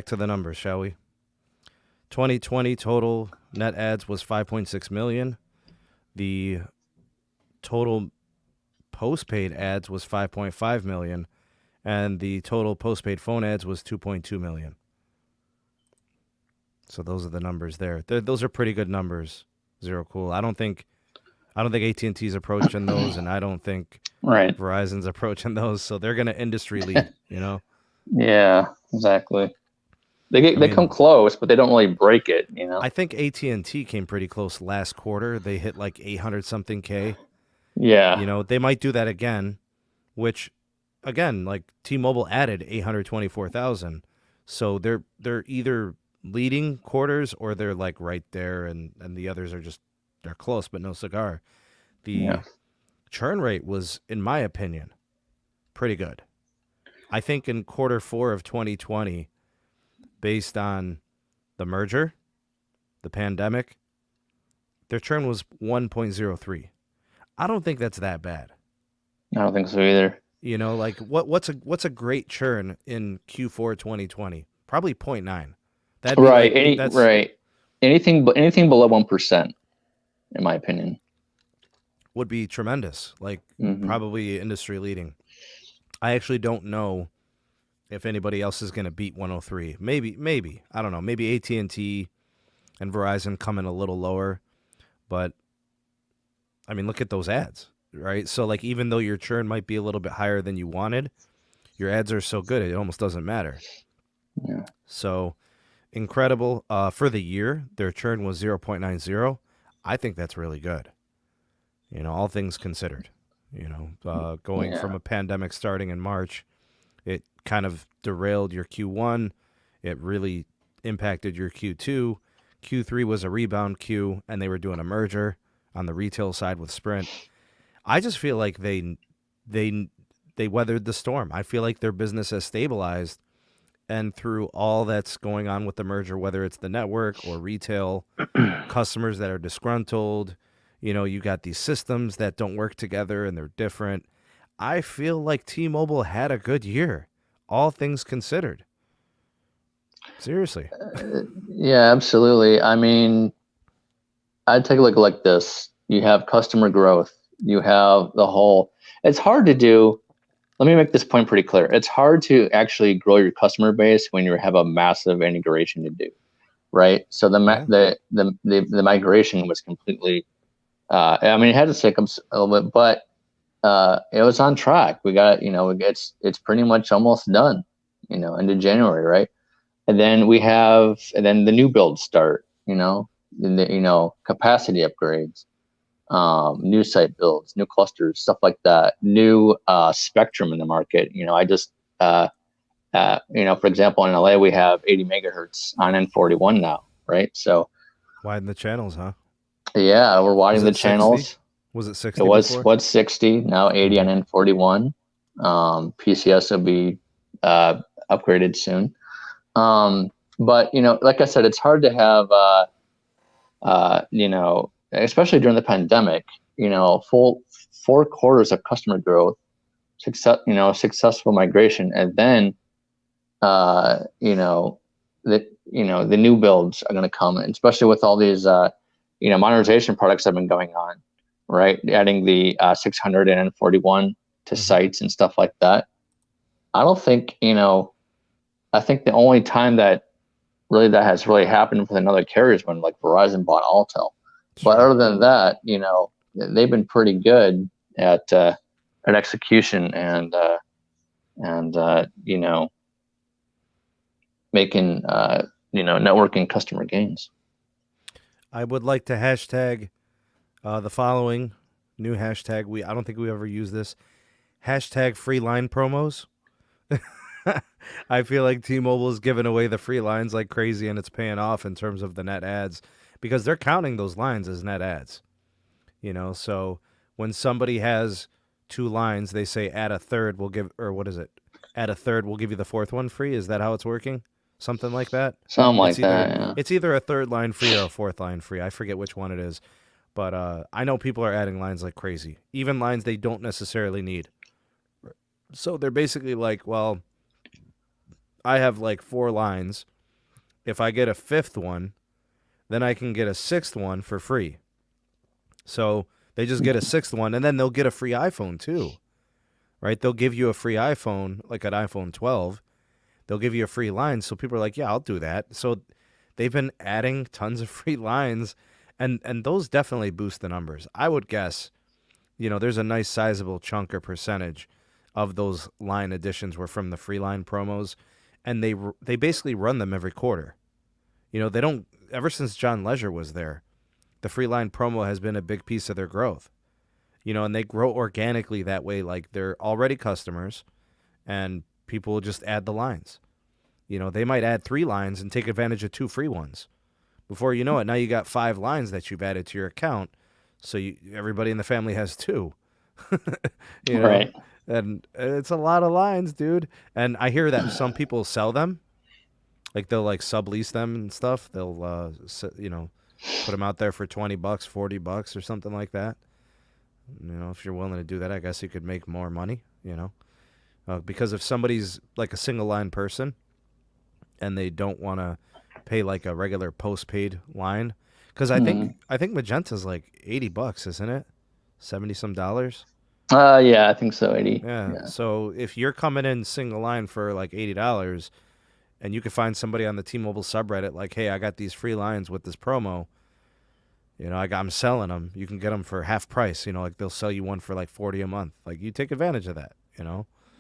Back to the numbers, shall we? 2020 total net adds was 5.6 million. The total postpaid ads was 5.5 million, and the total postpaid phone ads was 2.2 million. So those are the numbers there. Those are pretty good numbers. Zero Cool. I don't think AT&T's approaching those, and I don't think Right. Verizon's approaching those. So they're gonna industry lead. Yeah, exactly. They come close, but they don't really break it. I think AT&T came pretty close last quarter. They hit like 800 something K. Yeah. They might do that again, which, again, like T-Mobile added 824,000. So they're either leading quarters or they're like right there, and the others are just, they're close, but no cigar. The churn rate was, in my opinion, pretty good. I think in quarter 4 of 2020, based on the merger, the pandemic, their churn was 1.03. I don't think that's that bad. I don't think so either. Like what's a great churn in Q4 2020? Probably 0.9. That'd be right. Right. Anything below 1%, in my opinion, would be tremendous. Like probably industry leading. I actually don't know if anybody else is going to beat 103. Maybe I don't know. Maybe AT&T and Verizon come in a little lower, but I mean, look at those ads, right? So like, even though your churn might be a little bit higher than you wanted, your ads are so good it almost doesn't matter. Yeah. So incredible. For the year, their churn was 0.90. I think that's really good. All things considered. Going from a pandemic starting in March, it kind of derailed your Q1. It really impacted your Q2. Q3 was a rebound Q, and they were doing a merger on the retail side with Sprint. I just feel like they weathered the storm. I feel like their business has stabilized, and through all that's going on with the merger, whether it's the network or retail, customers that are disgruntled, you got these systems that don't work together and they're different. I feel like T-Mobile had a good year, all things considered. Seriously. Yeah, absolutely. I mean, I'd take a look like this. You have customer growth. You have the whole. It's hard to do. Let me make this point pretty clear. It's hard to actually grow your customer base when you have a massive integration to do, right? So the migration was completely. I mean, it had to take a little bit, but it was on track. We got, it's pretty much almost done, into January, right? And then the new builds start, capacity upgrades, new site builds, new clusters, stuff like that, new spectrum in the market. I just, for example, in LA, we have 80 megahertz on N41 now, right? So widen the channels, huh? Yeah, we're widening the 60? channels. Was it 60 It was before? 60, now 80 on N41. PCS will be upgraded soon. But like I said, it's hard to have especially during the pandemic, full 4 quarters of customer growth, successful migration, and then the new builds are going to come, especially with all these modernization products that have been going on, right? Adding the 600 and N41 to sites and stuff like that. I don't think, I think the only time that has really happened with another carrier is when like Verizon bought Altel. Sure. But other than that, they've been pretty good at execution and making networking customer gains. I would like to hashtag the following new hashtag. I don't think we ever use this. Hashtag free line promos. I feel like T-Mobile is giving away the free lines like crazy, and it's paying off in terms of the net ads because they're counting those lines as net ads. So when somebody has 2 lines, they say add a third, we'll give, or what is it? Add a third, we'll give you the 4th one free. Is that how it's working? Something like that? Something like that, yeah. It's either a 3rd line free or a 4th line free. I forget which one it is. But I know people are adding lines like crazy, even lines they don't necessarily need. So they're basically like, well, I have like 4 lines. If I get a 5th one, then I can get a 6th one for free. So they just get a 6th one, and then they'll get a free iPhone too, right? They'll give you a free iPhone, like an iPhone 12. They'll give you a free line. So people are like, yeah, I'll do that. So they've been adding tons of free lines, and those definitely boost the numbers. I would guess, there's a nice sizable chunk or percentage of those line additions were from the free line promos, and they basically run them every quarter. They don't, ever since John Leisure was there, the free line promo has been a big piece of their growth. And they grow organically that way. Like, they're already customers, and people will just add the lines. They might add 3 lines and take advantage of 2 free ones. Before you know it, now you got 5 lines that you've added to your account. So everybody in the family has 2. Right. And it's a lot of lines, dude. And I hear that some people sell them. Like, they'll like sublease them and stuff. They'll, put them out there for $20, $40 or something like that. If you're willing to do that, I guess you could make more money, because if somebody's like a single line person and they don't want to pay like a regular postpaid line, because I think Magenta's like $80, isn't it? 70 some dollars. Yeah, I think so. 80. Yeah. So if you're coming in single line for like $80, and you can find somebody on the T-Mobile subreddit like, hey, I got these free lines with this promo. I'm selling them. You can get them for half price. Like, they'll sell you one for like $40 a month. Like, you take advantage of that.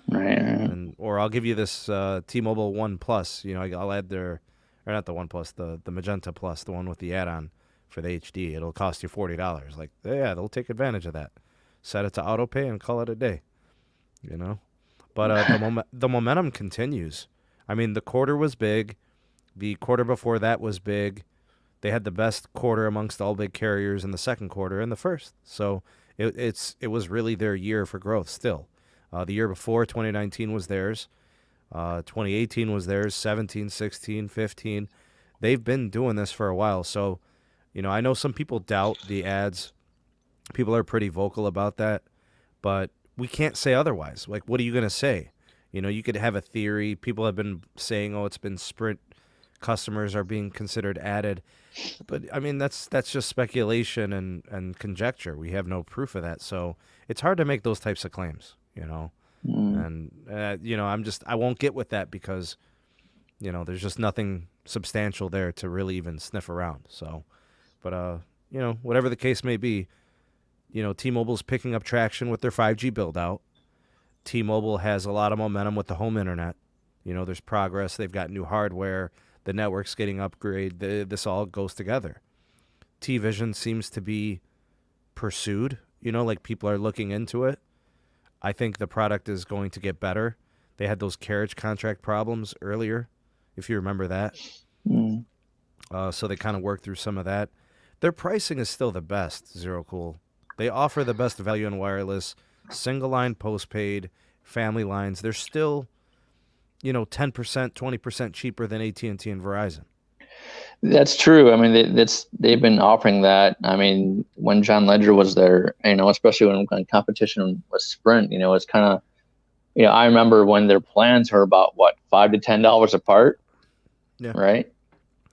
Right. Or I'll give you this T-Mobile One Plus. I'll add or not the One Plus, the Magenta Plus, the one with the add-on for the HD. It'll cost you $40. Like, yeah, they'll take advantage of that. Set it to auto pay and call it a day. But the momentum continues. I mean, the quarter was big. The quarter before that was big. They had the best quarter amongst all big carriers in the second quarter and the first. So it was really their year for growth still. The year before, 2019, was theirs. 2018 was theirs, 17, 16, 15. They've been doing this for a while. So, I know some people doubt the ads. People are pretty vocal about that. But we can't say otherwise. Like, what are you going to say? You could have a theory. People have been saying, it's been Sprint customers are being considered added. But, I mean, that's just speculation and conjecture. We have no proof of that. So it's hard to make those types of claims, And, I won't get with that because, there's just nothing substantial there to really even sniff around. So, but, whatever the case may be, T-Mobile's picking up traction with their 5G build-out. T-Mobile has a lot of momentum with the home internet. There's progress. They've got new hardware. The network's getting upgraded. This all goes together. T-Vision seems to be pursued. Like, people are looking into it. I think the product is going to get better. They had those carriage contract problems earlier, if you remember that. So they kind of worked through some of that. Their pricing is still the best, Zero Cool. They offer the best value in wireless, single line postpaid, family lines. They're still, 10%, 20% cheaper than AT&T and Verizon. That's true. I mean, they've been offering that. I mean, when John Ledger was there, especially when competition was Sprint, it's kind of, I remember when their plans were about $5 to $10 apart, right?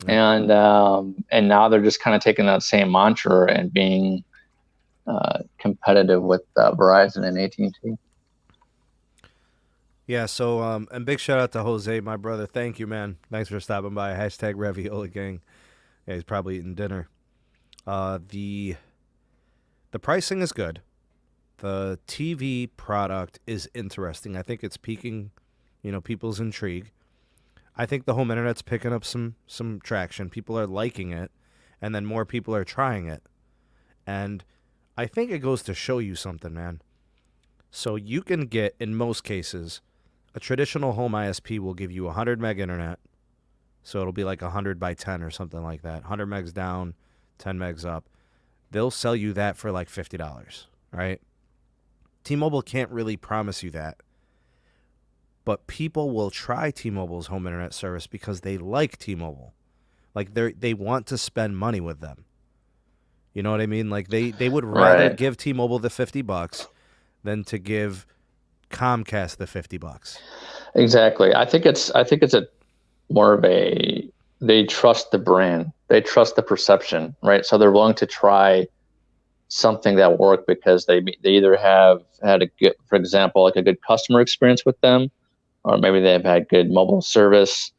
Yeah. And now they're just kind of taking that same mantra and being competitive with Verizon and AT&T. Yeah, so, and big shout out to Jose, my brother. Thank you, man. Thanks for stopping by. Hashtag Ravioli Gang. Yeah, he's probably eating dinner. The pricing is good. The TV product is interesting. I think it's piquing, people's intrigue. I think the home internet's picking up some traction. People are liking it, and then more people are trying it. And I think it goes to show you something, man. So you can get, in most cases, a traditional home ISP will give you 100 meg internet. So it'll be like 100 by 10 or something like that. 100 megs down, 10 megs up. They'll sell you that for like $50, right? T-Mobile can't really promise you that. But people will try T-Mobile's home internet service because they like T-Mobile. Like, they want to spend money with them. You know what I mean? Like, they would rather give T-Mobile the $50 than to give Comcast the $50. Exactly. I think it's a more of a, they trust the brand, they trust the perception, right? So they're willing to try something that worked because they either have had a good, for example, like a good customer experience with them, or maybe they've had good mobile service.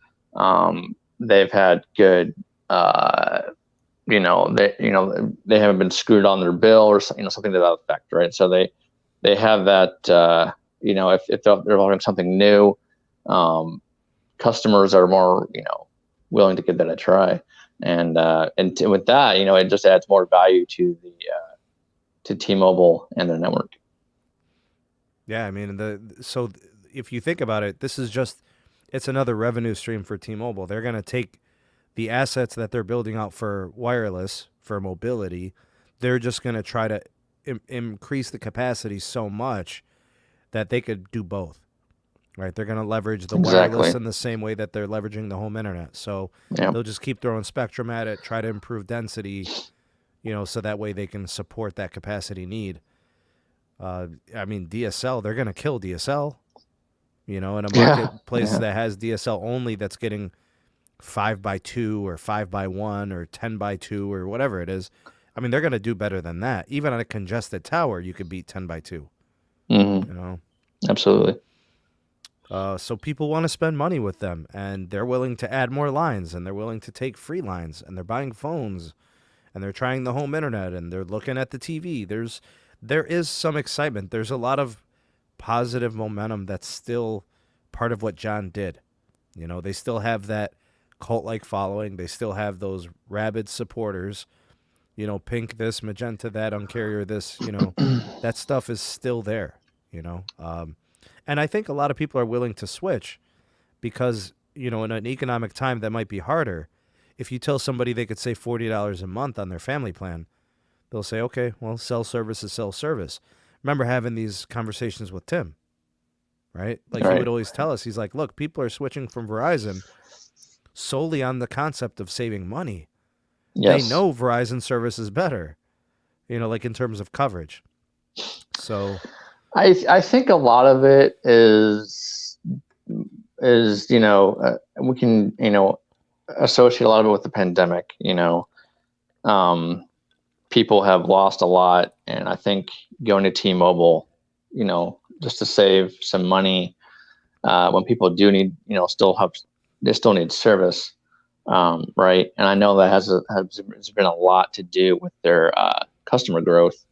They've had good, they haven't been screwed on their bill or something to that effect, right? So they have that. If they're offering something new, customers are more willing to give that a try, and with that, it just adds more value to the to T-Mobile and their network. Yeah, I mean, so if you think about it, it's another revenue stream for T-Mobile. They're going to take the assets that they're building out for wireless, for mobility. They're just going to try to increase the capacity so much that they could do both, right? They're going to leverage the wireless in the same way that they're leveraging the home internet. So they'll just keep throwing spectrum at it, try to improve density, so that way they can support that capacity need. I mean, DSL, they're going to kill DSL, in a marketplace that has DSL only, that's getting 5x2 or 5x1 or 10x2 or whatever it is. I mean, they're going to do better than that. Even on a congested tower, you could beat 10x2. Mm-hmm. Absolutely. So people want to spend money with them, and they're willing to add more lines, and they're willing to take free lines, and they're buying phones, and they're trying the home internet, and they're looking at the TV. There is some excitement. There's a lot of positive momentum that's still part of what John did. They still have that cult-like following. They still have those rabid supporters. Pink this, magenta that, uncarrier this. That stuff is still there. And I think a lot of people are willing to switch because, in an economic time that might be harder, if you tell somebody they could save $40 a month on their family plan, they'll say, okay, well, cell service is cell service. Remember having these conversations with Tim, right? He would always tell us, he's like, look, people are switching from Verizon solely on the concept of saving money. Yes. They know Verizon service is better, in terms of coverage. So I think a lot of it is we can associate a lot of it with the pandemic. People have lost a lot, and I think going to T-Mobile, just to save some money when people do need, they still need service, right? And I know that has been a lot to do with their customer growth.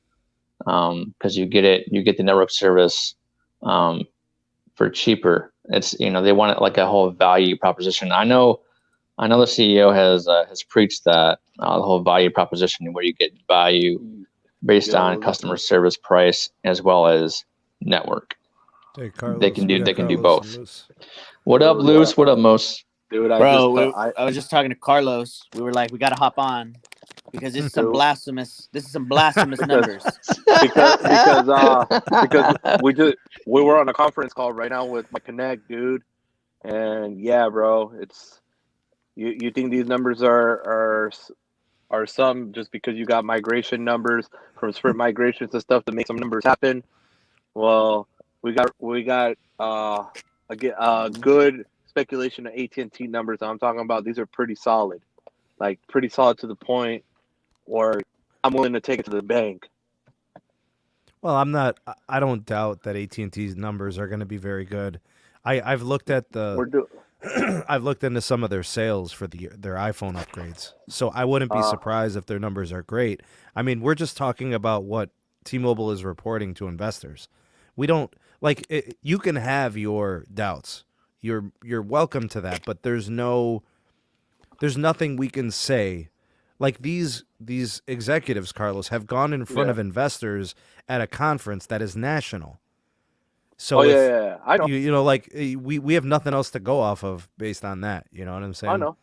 Because you get the network service for cheaper. It's they want it like a whole value proposition. I know the CEO has preached that the whole value proposition, where you get value based on customer service, price, as well as network. Hey, Carlos, they can do both. What up, Luce? What up, Mos? Dude, I was just talking to Carlos. We were like, we got to hop on because this is some blasphemous. This is some blasphemous numbers. because we were on a conference call right now with my Connect, dude, and yeah, bro, it's you think these numbers are some just because you got migration numbers from Sprint migrations and stuff to make some numbers happen. Well, we got a good speculation of AT&T numbers. I'm talking about these are pretty solid to the point where I'm willing to take it to the bank. Well, I don't doubt that AT&T's numbers are going to be very good. I've looked at I've looked into some of their sales for their iPhone upgrades. So I wouldn't be surprised if their numbers are great. I mean, we're just talking about what T-Mobile is reporting to investors. We don't you can have your doubts. You're welcome to that, but there's nothing we can say. Like these executives, Carlos, have gone in front of investors at a conference that is national. So I know. We have nothing else to go off of based on that. You know what I'm saying? I know.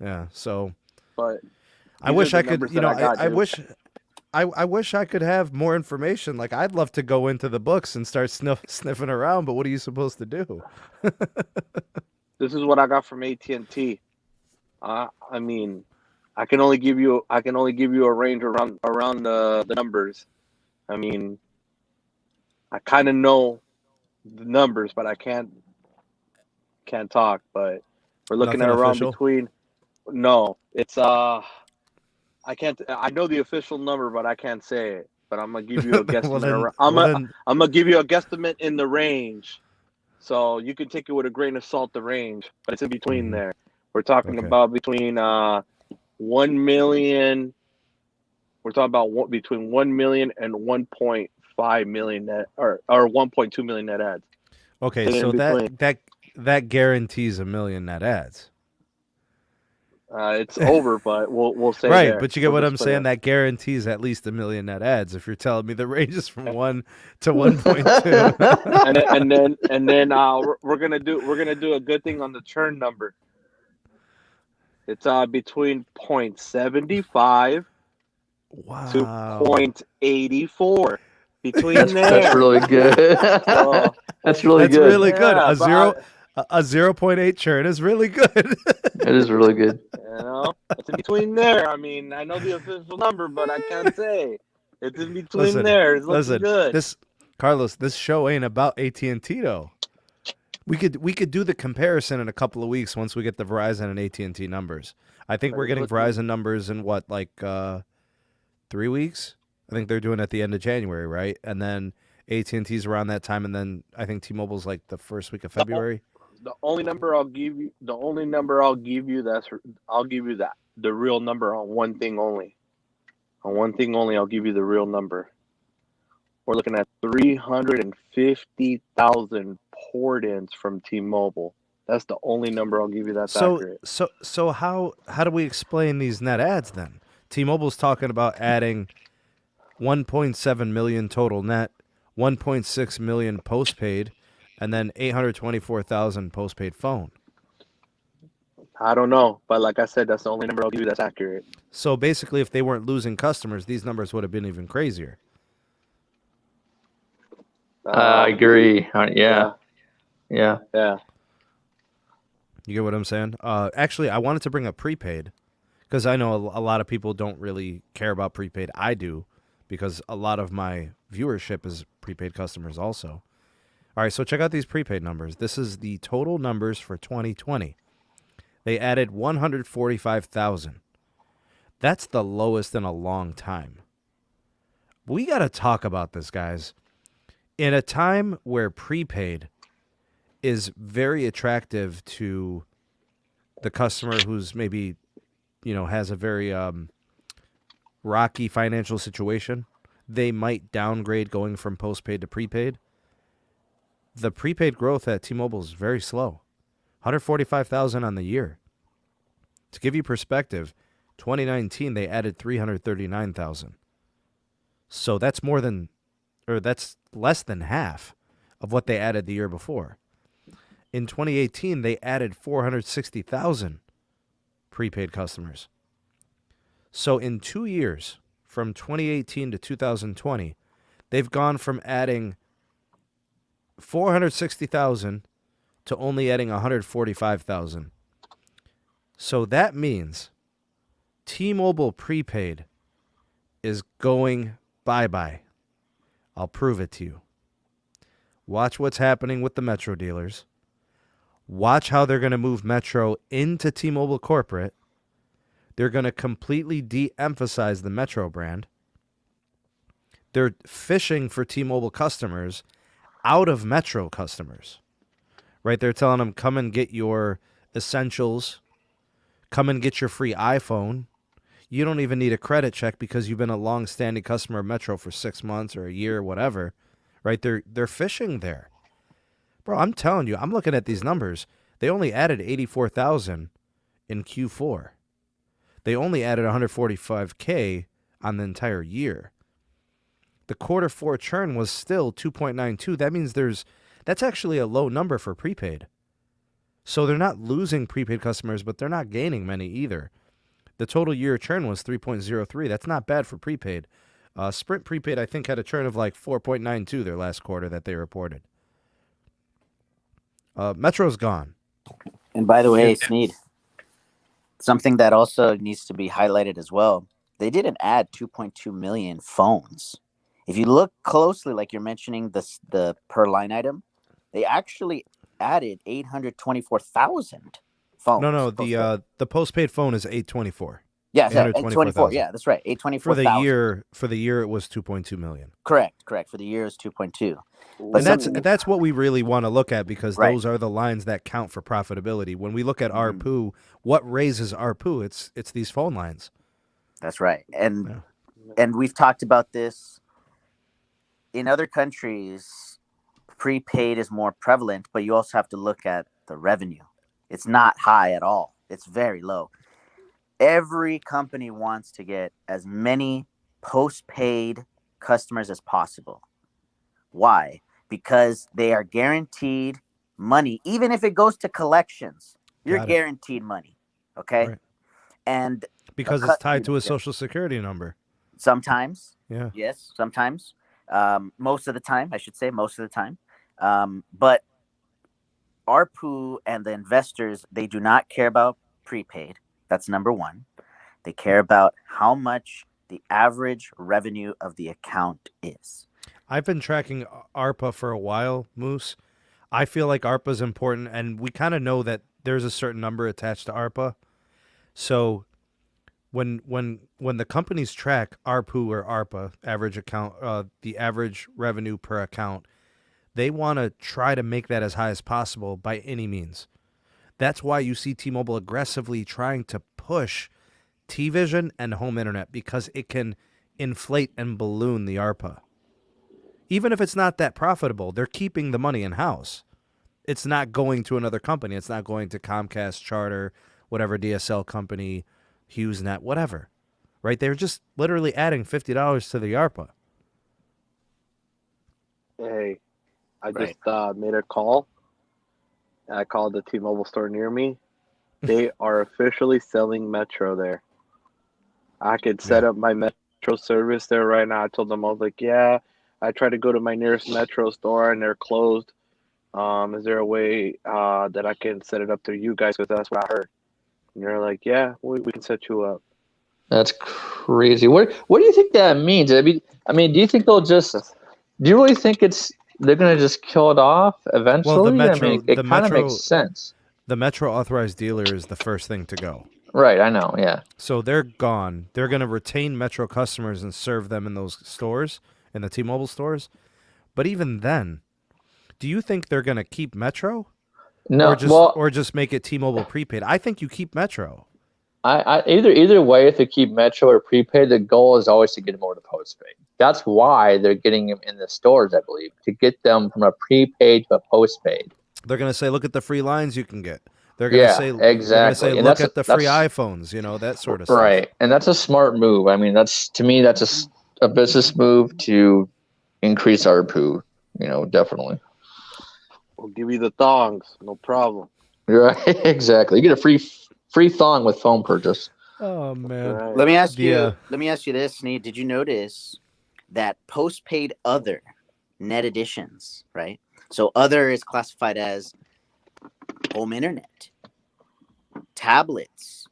Yeah. So, but I wish I could. I wish I could have more information. Like I'd love to go into the books and start sniffing around, but what are you supposed to do? This is what I got from AT&T. I mean, I can only give you a range around the numbers. I mean, I kind of know the numbers, but I can't can't talk, but we're looking Nothing at around official? between. No, it's I can't. I know the official number, but I can't say it. But I'm gonna give you a guesstimate. I'm gonna give you a guesstimate in the range, so you can take it with a grain of salt. The range, but it's in between there. We're talking about between 1 million. We're talking about between 1 million and 1.5 million net, or 1.2 million net ads. Okay, so that guarantees 1 million net ads. It's over, but we'll say right. there. But you get what I'm saying. That guarantees at least 1 million net ads. If you're telling me the range is from 1 to 1.2, and then we're gonna do a good thing on the churn number. It's between 0.75 to 0.84. Between there. That's really good. That's really good. Really good. A 0.8 churn is really good. It is really good. You know, it's in between there. I mean, I know the official number, but I can't say. It's in between there. It's looking good. Carlos, this show ain't about AT&T though. We could do the comparison in a couple of weeks once we get the Verizon and AT&T numbers. I think we're getting Verizon numbers in what, like 3 weeks? I think they're doing it at the end of January, right? And then AT&T's around that time, and then I think T-Mobile's like the first week of February. The only number I'll give you, the real number on one thing only. On one thing only, I'll give you the real number. We're looking at 350,000 port-ins from T-Mobile. That's the only number I'll give you that's accurate. So how do we explain these net ads then? T-Mobile's talking about adding 1.7 million total net, 1.6 million postpaid, and then 824,000 postpaid phone. I don't know, but like I said, that's the only number I'll give you that's accurate. So basically, if they weren't losing customers, these numbers would have been even crazier. I agree. Yeah. You get what I'm saying? Actually, I wanted to bring up prepaid because I know a lot of people don't really care about prepaid. I do because a lot of my viewership is prepaid customers also. All right, so check out these prepaid numbers. This is the total numbers for 2020. They added 145,000. That's the lowest in a long time. We got to talk about this, guys. In a time where prepaid is very attractive to the customer who's maybe, has a very rocky financial situation, they might downgrade going from postpaid to prepaid. The prepaid growth at T-Mobile is very slow. 145,000 on the year. To give you perspective, 2019 they added 339,000. So that's that's less than half of what they added the year before. In 2018 they added 460,000 prepaid customers. So in 2 years, from 2018 to 2020, they've gone from adding 460,000 to only adding 145,000. So that means T-Mobile prepaid is going bye-bye. I'll prove it to you. Watch what's happening with the Metro dealers. Watch how they're going to move Metro into T-Mobile corporate. They're going to completely de-emphasize the Metro brand. They're fishing for T-Mobile customers out of Metro customers. Right? They're telling them, come and get your essentials. Come and get your free iPhone. You don't even need a credit check because you've been a long-standing customer of Metro for 6 months or a year or whatever. Right? They're fishing there. Bro, I'm telling you, I'm looking at these numbers. They only added 84,000 in Q4. They only added 145K on the entire year. The Q4 churn was still 2.92. That means that's actually a low number for prepaid. So they're not losing prepaid customers, but they're not gaining many either. The total year churn was 3.03. That's not bad for prepaid. Sprint prepaid, I think, had a churn of like 4.92 their last quarter that they reported. Metro's gone. And by the way, Sneed, something that also needs to be highlighted as well. They didn't add 2.2 million phones. If you look closely, like you're mentioning the per line item, they actually added 824,000 phones. No, postpaid. the postpaid phone is 824. Yeah, 824. 824,000. Yeah, that's right. 824,000. For the year it was 2.2 million. Correct. For the year is 2.2. But that's what we really want to look at, because Right. those are the lines that count for profitability. When we look at Mhm. ARPU, what raises ARPU? It's these phone lines. That's right. And we've talked about this in other countries. Prepaid is more prevalent, but you also have to look at the revenue. It's not high at all. It's very low. Every company wants to get as many postpaid customers as possible. Why? Because they are guaranteed money. Even if it goes to collections, you're Got it. guaranteed money. Okay? Right. And Because it's tied to a social security number. sometimes, Yeah. yes, sometimes. Most of the time, I should say, most of the time. But ARPU and the investors, they do not care about prepaid. That's number one. They care about how much the average revenue of the account is. I've been tracking ARPA for a while, Moose. I feel like ARPA is important, and we kind of know that there's a certain number attached to ARPA. So when the companies track ARPU or ARPA, average account, the average revenue per account, they want to try to make that as high as possible by any means. That's why you see T-Mobile aggressively trying to push T-Vision and home internet, because it can inflate and balloon the ARPA. Even if it's not that profitable, they're keeping the money in-house. It's not going to another company. It's not going to Comcast, Charter, whatever DSL company, HughesNet, whatever. Right? They're just literally adding $50 to the ARPA. Hey, I Right. just made a call. I called the T-Mobile store near me. They are officially selling Metro there. I could set up my Metro service there right now. I told them, I was like, yeah, I tried to go to my nearest Metro store and they're closed. Is there a way that I can set it up through you guys? Because that's what I heard. And they're like, yeah, we can set you up. That's crazy. What do you think that means? I mean, do you think they'll just? Do you really think they're gonna just kill it off eventually? Well, the Metro, I mean, it kind of makes sense. The Metro authorized dealer is the first thing to go. Right, I know. Yeah. So they're gone. They're going to retain Metro customers and serve them in those stores, in the T-Mobile stores. But even then, do you think they're going to keep Metro? No. Or just make it T-Mobile prepaid? I think you keep Metro. I either way, if they keep Metro or prepaid, the goal is always to get them over to postpaid. That's why they're getting them in the stores, I believe, to get them from a prepaid to a postpaid. They're going to say, look at the free lines you can get. They're going to say, exactly. They're going to say, look at the free iPhones, that sort of stuff. Right, and that's a smart move. I mean, that's a business move to increase ARPU. Definitely. We'll give you the thongs, no problem. Right, exactly. You get a free thong with phone purchase. Oh man. Right. Let me ask you this, Sneed. Did you notice that postpaid other net additions, right? So other is classified as home internet, tablets,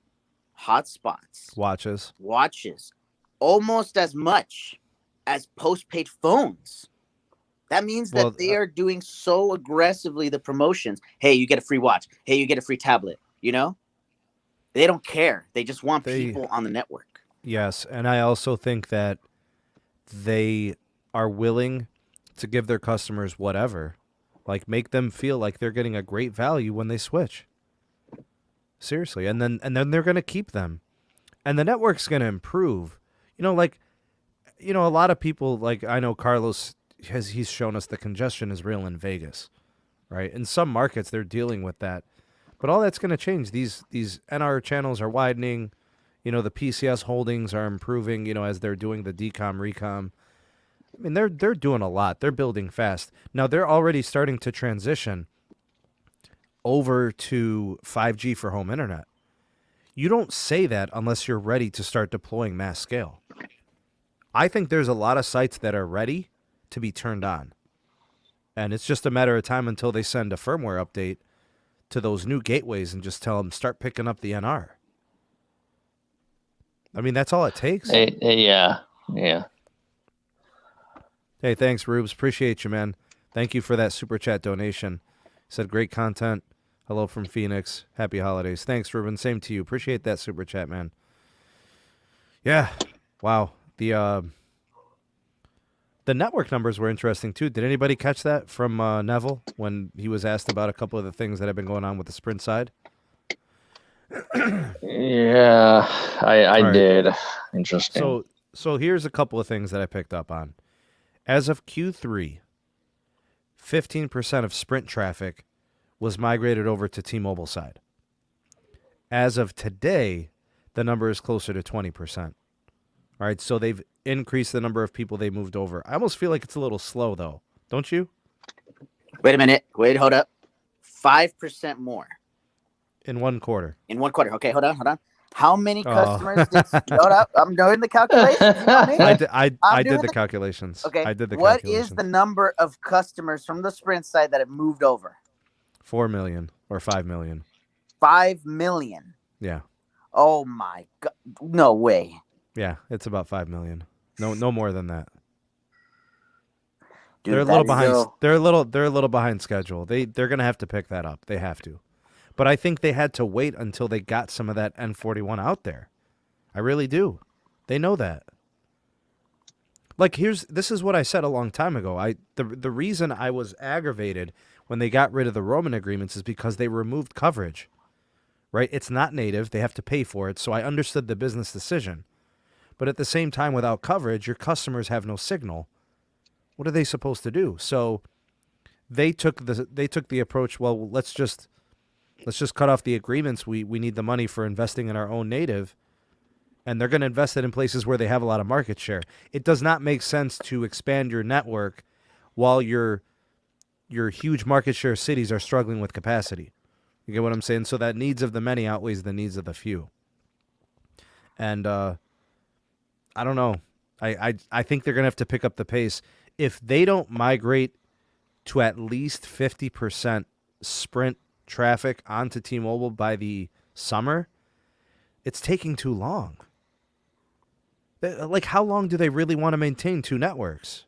hotspots, watches, almost as much as postpaid phones. That means that they are doing so aggressively the promotions. Hey, you get a free watch. Hey, you get a free tablet. They don't care. They just want people on the network. Yes, and I also think that they are willing to give their customers whatever. Like, make them feel like they're getting a great value when they switch. Seriously. And then they're going to keep them. And the network's going to improve. A lot of people, like, I know Carlos, he's shown us the congestion is real in Vegas, right? In some markets, they're dealing with that. But all that's going to change. These NR channels are widening. The PCS holdings are improving, as they're doing the decom, recom. I mean, they're doing a lot. They're building fast. Now, they're already starting to transition over to 5G for home internet. You don't say that unless you're ready to start deploying mass scale. I think there's a lot of sites that are ready to be turned on. And it's just a matter of time until they send a firmware update to those new gateways and just tell them, start picking up the NR. I mean, that's all it takes. Yeah. Hey, thanks, Rubes. Appreciate you, man. Thank you for that super chat donation. Said great content. Hello from Phoenix. Happy holidays. Thanks, Ruben. Same to you. Appreciate that super chat, man. Yeah. Wow. The network numbers were interesting too. Did anybody catch that from Neville when he was asked about a couple of the things that have been going on with the Sprint side? Yeah, I Right. did. Interesting. So here's a couple of things that I picked up on. As of Q3, 15% of Sprint traffic was migrated over to T-Mobile side. As of today, the number is closer to 20%. All right, so they've increased the number of people they moved over. I almost feel like it's a little slow, though. Don't you? Wait a minute. Hold up. 5% more. In 1 quarter. In 1 quarter. Okay, hold on. How many customers did... Hold up. I'm doing the calculations. You know me? I did the calculations. Okay. I did the What calculations. is the number of customers from the Sprint side that have moved over? 4 million or 5 million. 5 million. Yeah. Oh my God. No way. Yeah, it's about 5 million. No more than that. Dude, They're a little that is behind. so- They're a little behind schedule. They're gonna have to pick that up. They have to. But I think they had to wait until they got some of that N41 out there. I really do. They know that. Like this is what I said a long time ago. The reason I was aggravated when they got rid of the roaming agreements is because they removed coverage. Right? It's not native. They have to pay for it. So I understood the business decision. But at the same time, without coverage, your customers have no signal. What are they supposed to do? So they took the approach, well, let's just cut off the agreements. We need the money for investing in our own native, and they're going to invest it in places where they have a lot of market share. It does not make sense to expand your network while your huge market share cities are struggling with capacity. You get what I'm saying? So that needs of the many outweighs the needs of the few. And I don't know. I think they're going to have to pick up the pace. If they don't migrate to at least 50% Sprint traffic onto T-Mobile by the summer, it's taking too long. Like, how long do they really want to maintain two networks?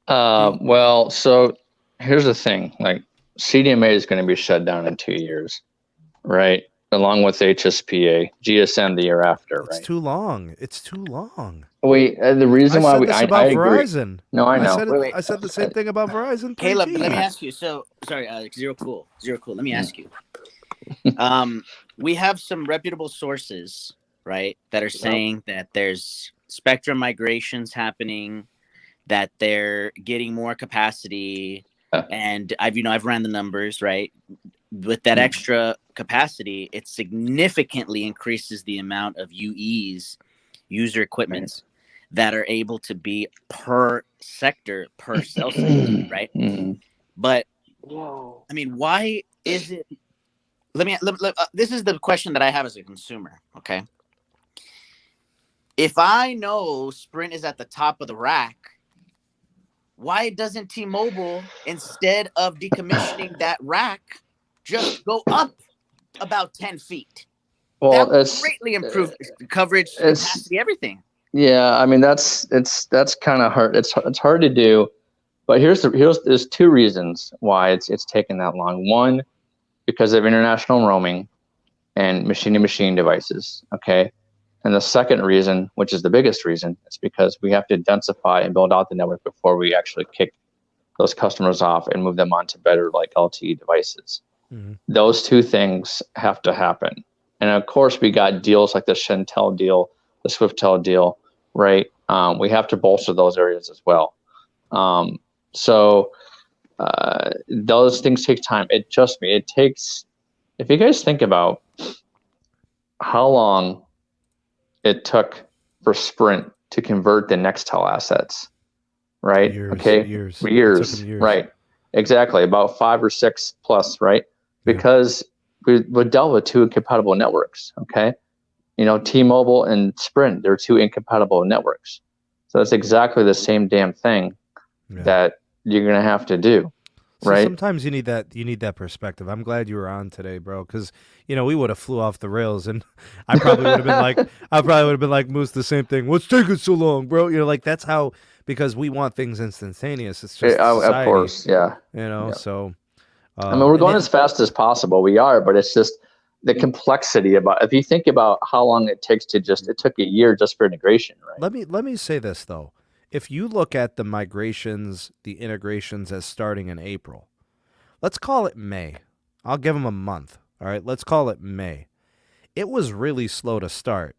Well, so here's the thing. Like, CDMA is going to be shut down in 2 years, right? Along with HSPA, GSM the year after, right? It's too long. It's too long. Wait, the reason why I agree. Verizon. No, I know. I said the same thing about Verizon. Caleb, 3G. let me ask you. So, sorry, Zero Cool. Let me ask you. We have some reputable sources, right, that are saying that there's spectrum migrations happening, that they're getting more capacity, and I've ran the numbers, right? With that extra capacity, it significantly increases the amount of UEs, user equipments, that are able to be per sector, per cell site, right? But I mean, why is it? This is the question that I have as a consumer. Okay, if I know Sprint is at the top of the rack, why doesn't T-Mobile, instead of decommissioning that rack, just go up about 10 feet? Well, that would greatly improve coverage, capacity, everything. Yeah, I mean that's kind of hard. It's hard to do, but there's two reasons why it's taken that long. One, because of international roaming and machine-to-machine devices. Okay, and the second reason, which is the biggest reason, is because we have to densify and build out the network before we actually kick those customers off and move them onto better like LTE devices. Those two things have to happen. And of course, we got deals like the Shentel deal, the Swiftel deal, right? We have to bolster those areas as well. So those things take time. It takes, if you guys think about how long it took for Sprint to convert the Nextel assets, right? Years, right? Exactly, about 5 or 6 plus, right? Because we dealt with two incompatible networks, okay? T-Mobile and Sprint, they're two incompatible networks. So that's exactly the same damn thing that you're going to have to do. right? Sometimes you need that perspective. I'm glad you were on today, bro, because we would have flew off the rails, and I probably would have been like Moose, the same thing. What's taking so long, bro? Like that's how, because we want things instantaneous. It's just society, of course, yeah. So I mean, we're going as fast as possible. We are, but it's just the complexity about. If you think about how long it takes it took a year just for integration, right? Let me say this though. If you look at the migrations, the integrations as starting in April, let's call it May. I'll give them a month. All right, let's call it May. It was really slow to start.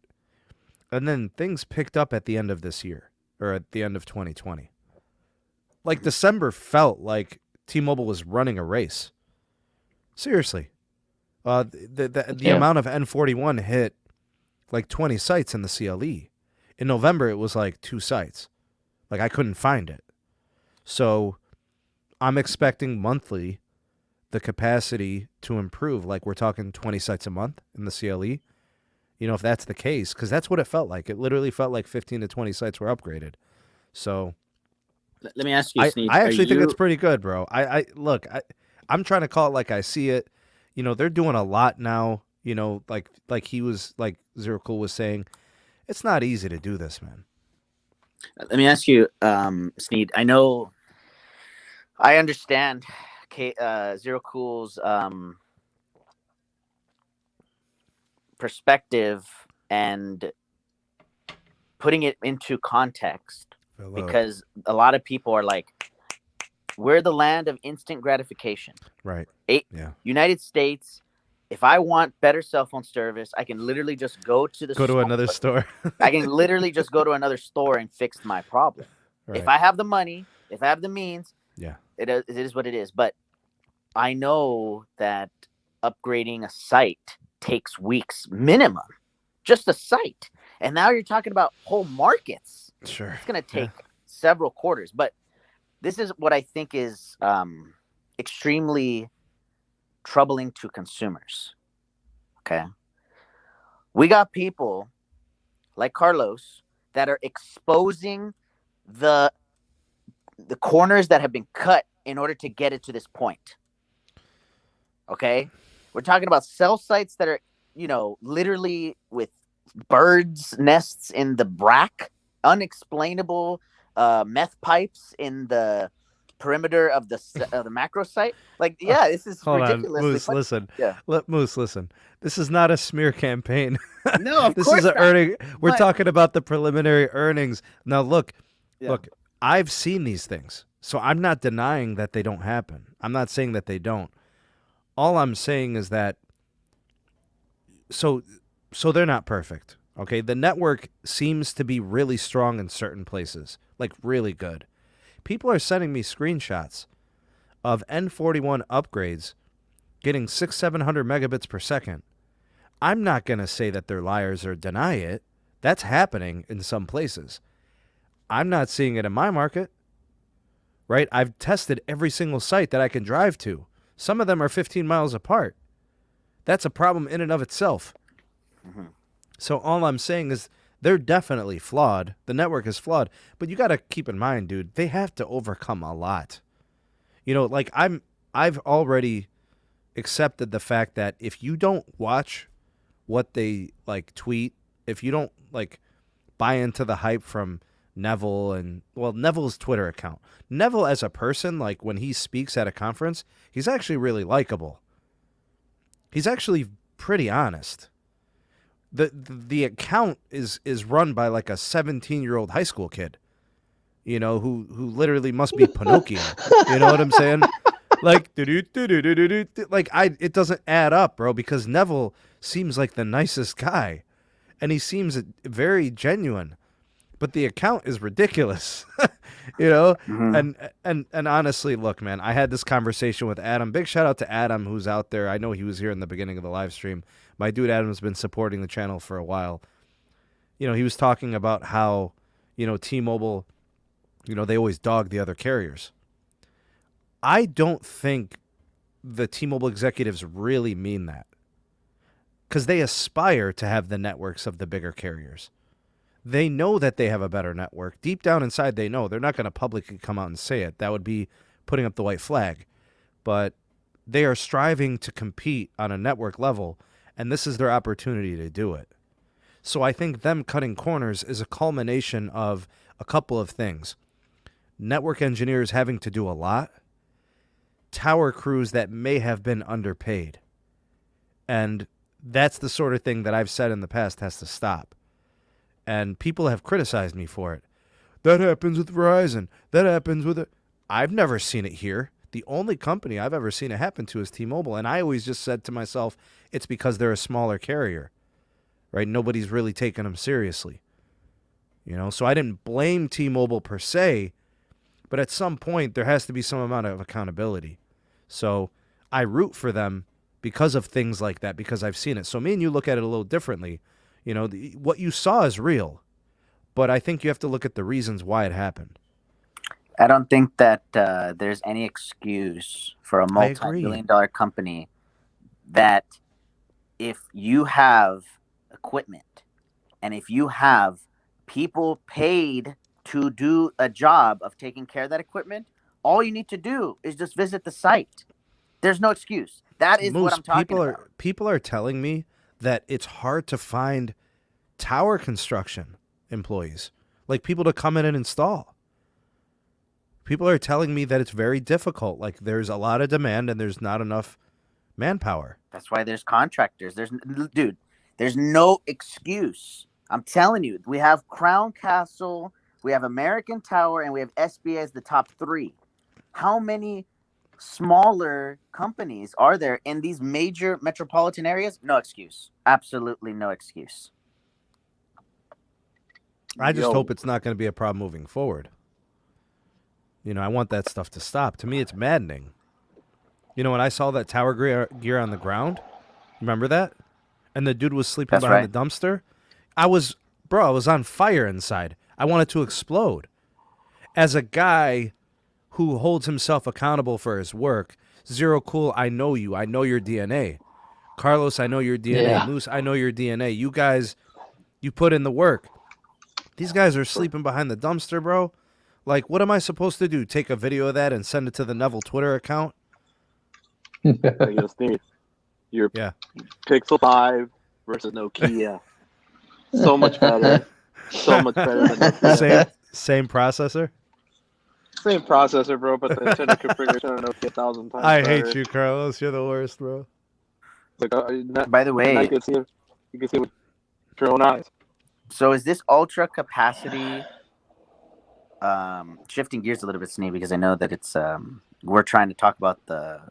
And then things picked up at the end of this year, or at the end of 2020. Like December felt like T-Mobile was running a race. Seriously. The amount of N41 hit like 20 sites in the CLE. In November, it was like 2 sites. Like I couldn't find it. So I'm expecting monthly the capacity to improve. Like we're talking 20 sites a month in the CLE. If that's the case, because that's what it felt like. It literally felt like 15 to 20 sites were upgraded. So let me ask you, Sneed, I actually think it's pretty good, bro. I'm trying to call it like I see it. They're doing a lot now. Like he was, like Zero Cool was saying, it's not easy to do this, man. Let me ask you, Sneed. I understand Zero Cool's perspective and putting it into context, because a lot of people are like, we're the land of instant gratification. Right. United States, if I want better cell phone service, I can literally just go to another store. I can literally just go to another store and fix my problem. Right. If I have the money, if I have the means, it is what it is. But I know that upgrading a site takes weeks minimum, just a site. And now you're talking about whole markets. Sure. It's going to take several quarters. But this is what I think is extremely troubling to consumers. Okay. We got people like Carlos that are exposing the corners that have been cut in order to get it to this point. Okay. We're talking about cell sites that are, literally with birds' nests in the brack, unexplainable meth pipes in the perimeter of the macro site. Like, this is ridiculous. Moose, listen. Yeah. Moose, listen. This is not a smear campaign. No, of this course is an not. earning. We're talking about the preliminary earnings. Now, look, I've seen these things, so I'm not denying that they don't happen. I'm not saying that they don't. All I'm saying is that so they're not perfect. Okay, the network seems to be really strong in certain places, like really good. People are sending me screenshots of N41 upgrades getting 600-700 megabits per second. I'm not going to say that they're liars or deny it. That's happening in some places. I'm not seeing it in my market, right? I've tested every single site that I can drive to. Some of them are 15 miles apart. That's a problem in and of itself. Mm-hmm. So all I'm saying is they're definitely flawed. The network is flawed. But you got to keep in mind, dude, they have to overcome a lot. Like I've already accepted the fact that if you don't watch what they like tweet, if you don't like buy into the hype from Neville and Neville's Twitter account. Neville as a person, like when he speaks at a conference, he's actually really likable. He's actually pretty honest. The account is run by like a 17-year-old high school kid, who literally must be Pinocchio. You know what I'm saying? Like, it doesn't add up, bro, because Neville seems like the nicest guy, and he seems very genuine, but the account is ridiculous, Mm-hmm. And honestly, look, man, I had this conversation with Adam. Big shout out to Adam, who's out there. I know he was here in the beginning of the live stream. My dude Adam's been supporting the channel for a while. He was talking about how, T-Mobile, they always dog the other carriers. I don't think the T-Mobile executives really mean that, because they aspire to have the networks of the bigger carriers. They know that they have a better network. Deep down inside, they know. They're not going to publicly come out and say it. That would be putting up the white flag. but they are striving to compete on a network level, and this is their opportunity to do it. So I think them cutting corners is a culmination of a couple of things. Network engineers having to do a lot, tower crews that may have been underpaid. And that's the sort of thing that I've said in the past has to stop. And people have criticized me for it. That happens with Verizon. That happens with it. I've never seen it here. The only company I've ever seen it happen to is T-Mobile. And I always just said to myself, it's because they're a smaller carrier, right? Nobody's really taking them seriously. You know, so I didn't blame T-Mobile per se, but at some point there has to be some amount of accountability. So I root for them because of things like that, because I've seen it. So me and you look at it a little differently. You know, what you saw is real, but I think you have to look at the reasons why it happened. I don't think that there's any excuse for a multi-billion-dollar company that if you have equipment and if you have people paid to do a job of taking care of that equipment, all you need to do is just visit the site. There's no excuse. That is what I'm talking about. People are telling me that it's hard to find tower construction employees, like people to come in and install. People are telling me that it's very difficult. Like there's a lot of demand and there's not enough manpower. That's why there's contractors. There's no excuse. I'm telling you, we have Crown Castle, we have American Tower, and we have SBA as the top three. How many smaller companies are there in these major metropolitan areas? No excuse. Absolutely no excuse. I just hope it's not going to be a problem moving forward. You know, I want that stuff to stop. To me, it's maddening. You know, when I saw that tower gear on the ground, remember that? And the dude was sleeping behind the dumpster. I was on fire inside. I wanted to explode. As a guy who holds himself accountable for his work, Zero Cool, I know you. I know your DNA. Carlos, I know your DNA. Yeah. Moose, I know your DNA. You guys, you put in the work. These guys are sleeping behind the dumpster, bro. Like, what am I supposed to do? Take a video of that and send it to the Neville Twitter account? Your Pixel 5 versus Nokia. So much better. So much better than Nokia. Same processor? Same processor, bro, but the internet configuration on Nokia 1,000 times I better. hate you, Carlos. You're the worst, bro. Like, by the way, you can see it with your own eyes. So is this ultra capacity shifting gears a little bit, Snee, because I know that it's we're trying to talk about the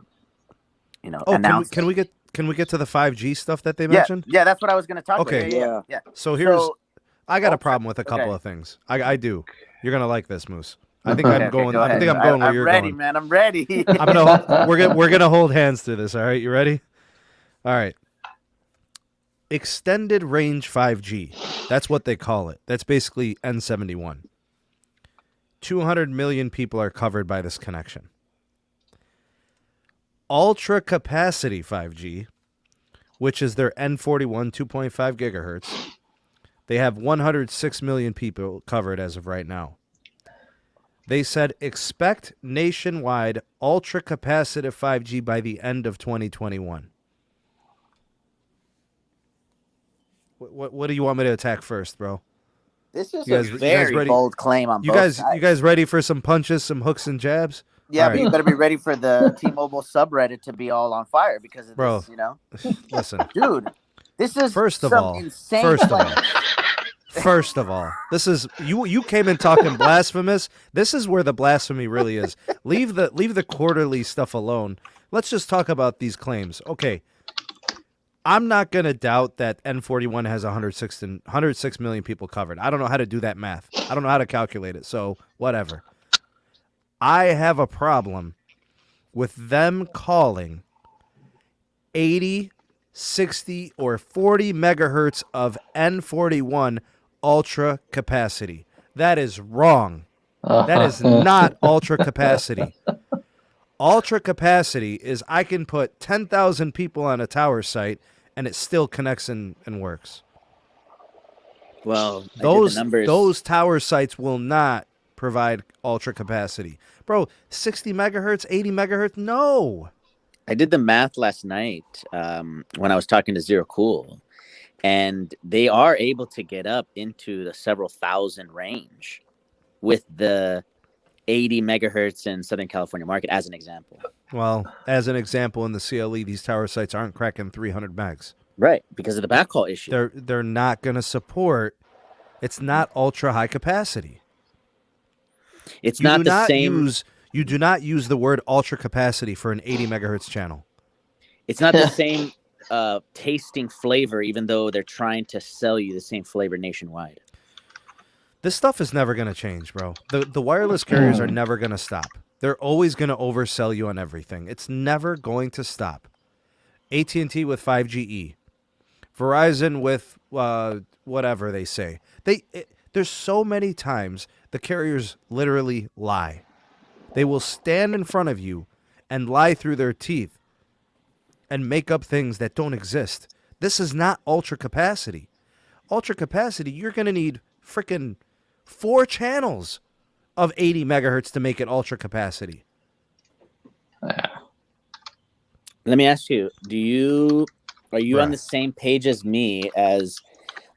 announcement. Can we get to the 5G stuff that they mentioned? Yeah, that's what I was going to talk about. Okay. Yeah. So I got a problem with a couple of things. I do. You're gonna like this, Moose. I think I'm going. I think I'm going where you're ready, going. man. I'm ready. We're gonna hold hands through this. All right, you ready? All right. Extended range 5G. That's what they call it. That's basically N71. 200 million people are covered by this connection. Ultra capacity 5G, which is their N41 2.5 gigahertz. They have 106 million people covered as of right now. They said expect nationwide ultra capacitive 5G by the end of 2021. What do you want me to attack first, bro? This is a very bold claim on both sides. You guys ready for some punches, some hooks and jabs? Yeah, but you better be ready for the T-Mobile subreddit to be all on fire because of this, you know? Listen. Dude, this is First of all, this is you came in talking blasphemous. This is where the blasphemy really is. Leave the quarterly stuff alone. Let's just talk about these claims. Okay. I'm not going to doubt that N41 has 106 million people covered. I don't know how to do that math. I don't know how to calculate it, so whatever. I have a problem with them calling 80, 60, or 40 megahertz of N41 ultra capacity. That is wrong. That is not ultra capacity. Ultra capacity is I can put 10,000 people on a tower site and it still connects and works. Well, those tower sites will not provide ultra capacity. Bro, 60 megahertz, 80 megahertz? No. I did the math last night when I was talking to Zero Cool, and they are able to get up into the several thousand range with the 80 megahertz in Southern California market, as an example. Well, as an example, in the CLE, these tower sites aren't cracking 300 megs. Right, because of the backhaul issue. They're not going to support. It's not ultra high capacity. It's not the same. You do not use the word ultra capacity for an 80 megahertz channel. It's not the same tasting flavor, even though they're trying to sell you the same flavor nationwide. This stuff is never going to change, bro. The wireless carriers are never going to stop. They're always going to oversell you on everything. It's never going to stop. AT&T with 5GE. Verizon with whatever they say. There's so many times the carriers literally lie. They will stand in front of you and lie through their teeth and make up things that don't exist. This is not ultra capacity. Ultra capacity, you're going to need freaking 4 channels of 80 megahertz to make it ultra capacity. Yeah. Let me ask you, are you on the same page as me? As